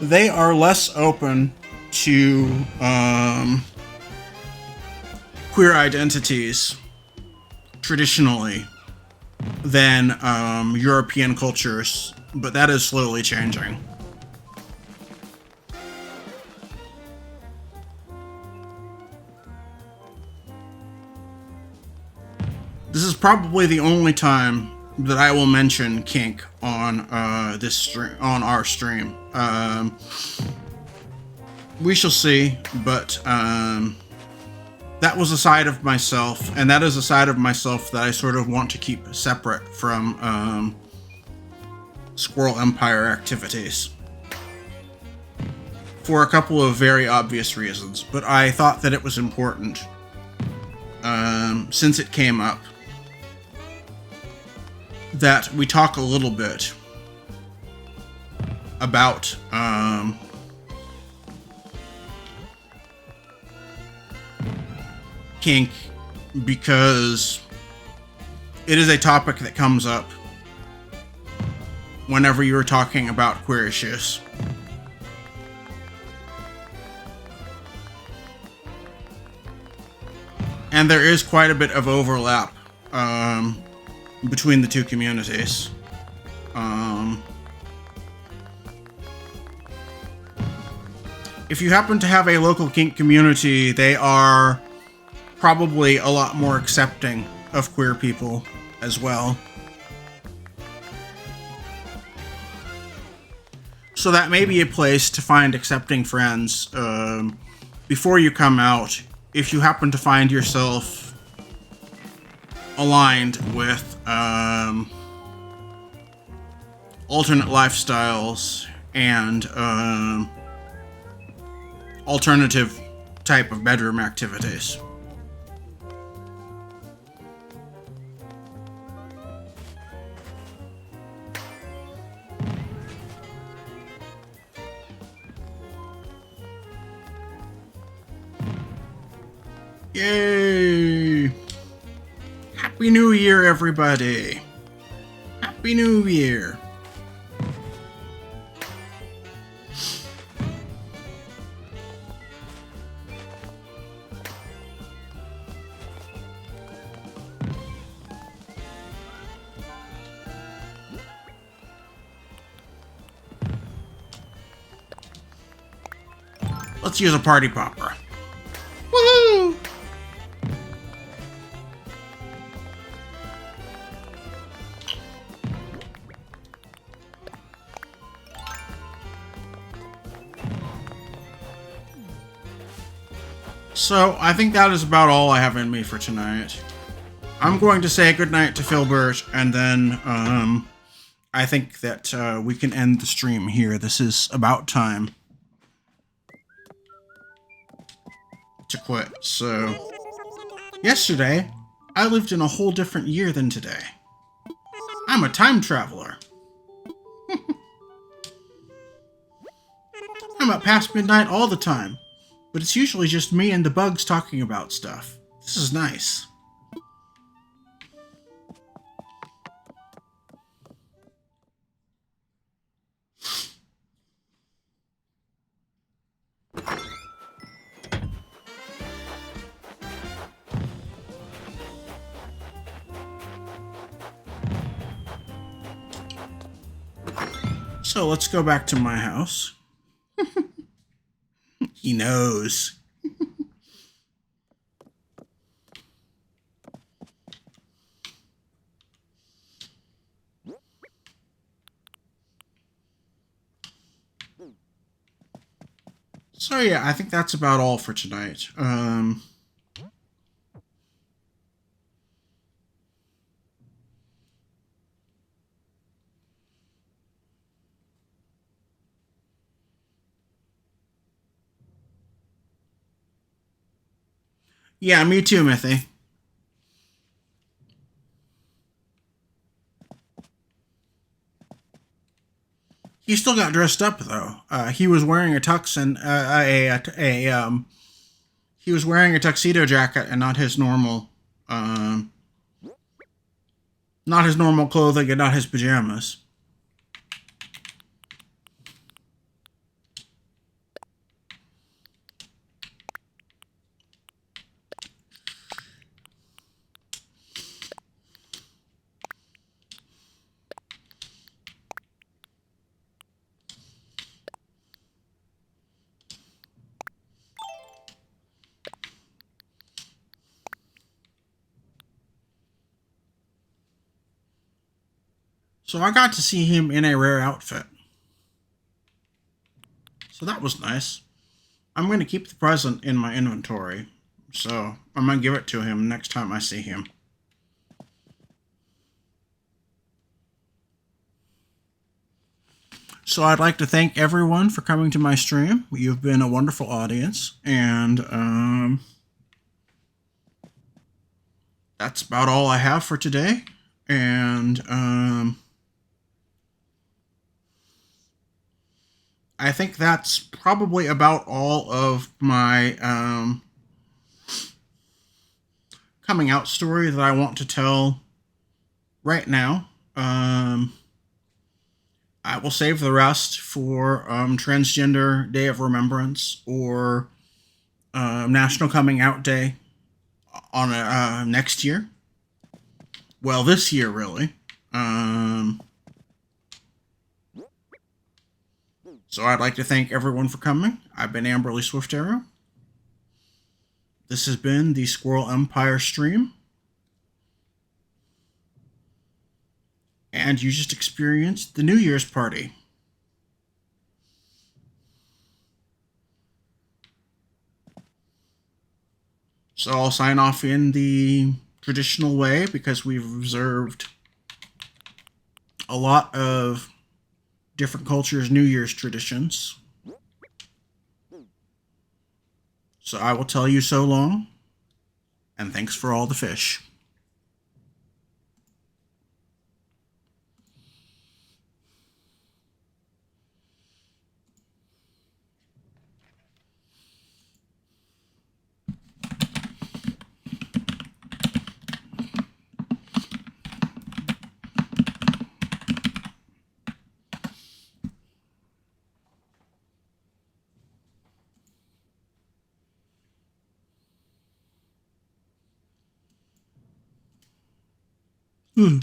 They are less open to queer identities traditionally than European cultures, but that is slowly changing. This is probably the only time that I will mention kink on this stream, on our stream. We shall see, but that was a side of myself, and that is a side of myself that I sort of want to keep separate from Squirrel Empire activities. For a couple of very obvious reasons, but I thought that it was important since it came up that we talk a little bit about kink, because it is a topic that comes up whenever you're talking about queer issues. And there is quite a bit of overlap between the two communities. If you happen to have a local kink community, they are probably a lot more accepting of queer people as well. So that may be a place to find accepting friends before you come out, if you happen to find yourself aligned with alternate lifestyles and alternative type of bedroom activities. Yay! Happy New Year, everybody! Happy New Year! Let's use a party popper. Woohoo! So, I think that is about all I have in me for tonight. I'm going to say goodnight to Filbert, and then, I think that, we can end the stream here. This is about time to quit. So, yesterday, I lived in a whole different year than today. I'm a time traveler. I'm up past midnight all the time, but it's usually just me and the bugs talking about stuff. This is nice. So let's go back to my house. He knows. So yeah, I think that's about all for tonight. Yeah, me too, Mithy. He still got dressed up though. He was wearing a tux and he was wearing a tuxedo jacket and not his normal clothing and not his pajamas. So I got to see him in a rare outfit. So that was nice. I'm going to keep the present in my inventory. So I'm going to give it to him next time I see him. So I'd like to thank everyone for coming to my stream. You've been a wonderful audience. And that's about all I have for today. And I think that's probably about all of my coming out story that I want to tell right now. I will save the rest for Transgender Day of Remembrance or National Coming Out Day on next year. Well, this year, really. So I'd like to thank everyone for coming. I've been Amberlee Swift Arrow. This has been the Squirrel Empire stream. And you just experienced the New Year's party. So I'll sign off in the traditional way because we've observed a lot of different cultures' New Year's traditions. So I will tell you so long, and thanks for all the fish. Hmm.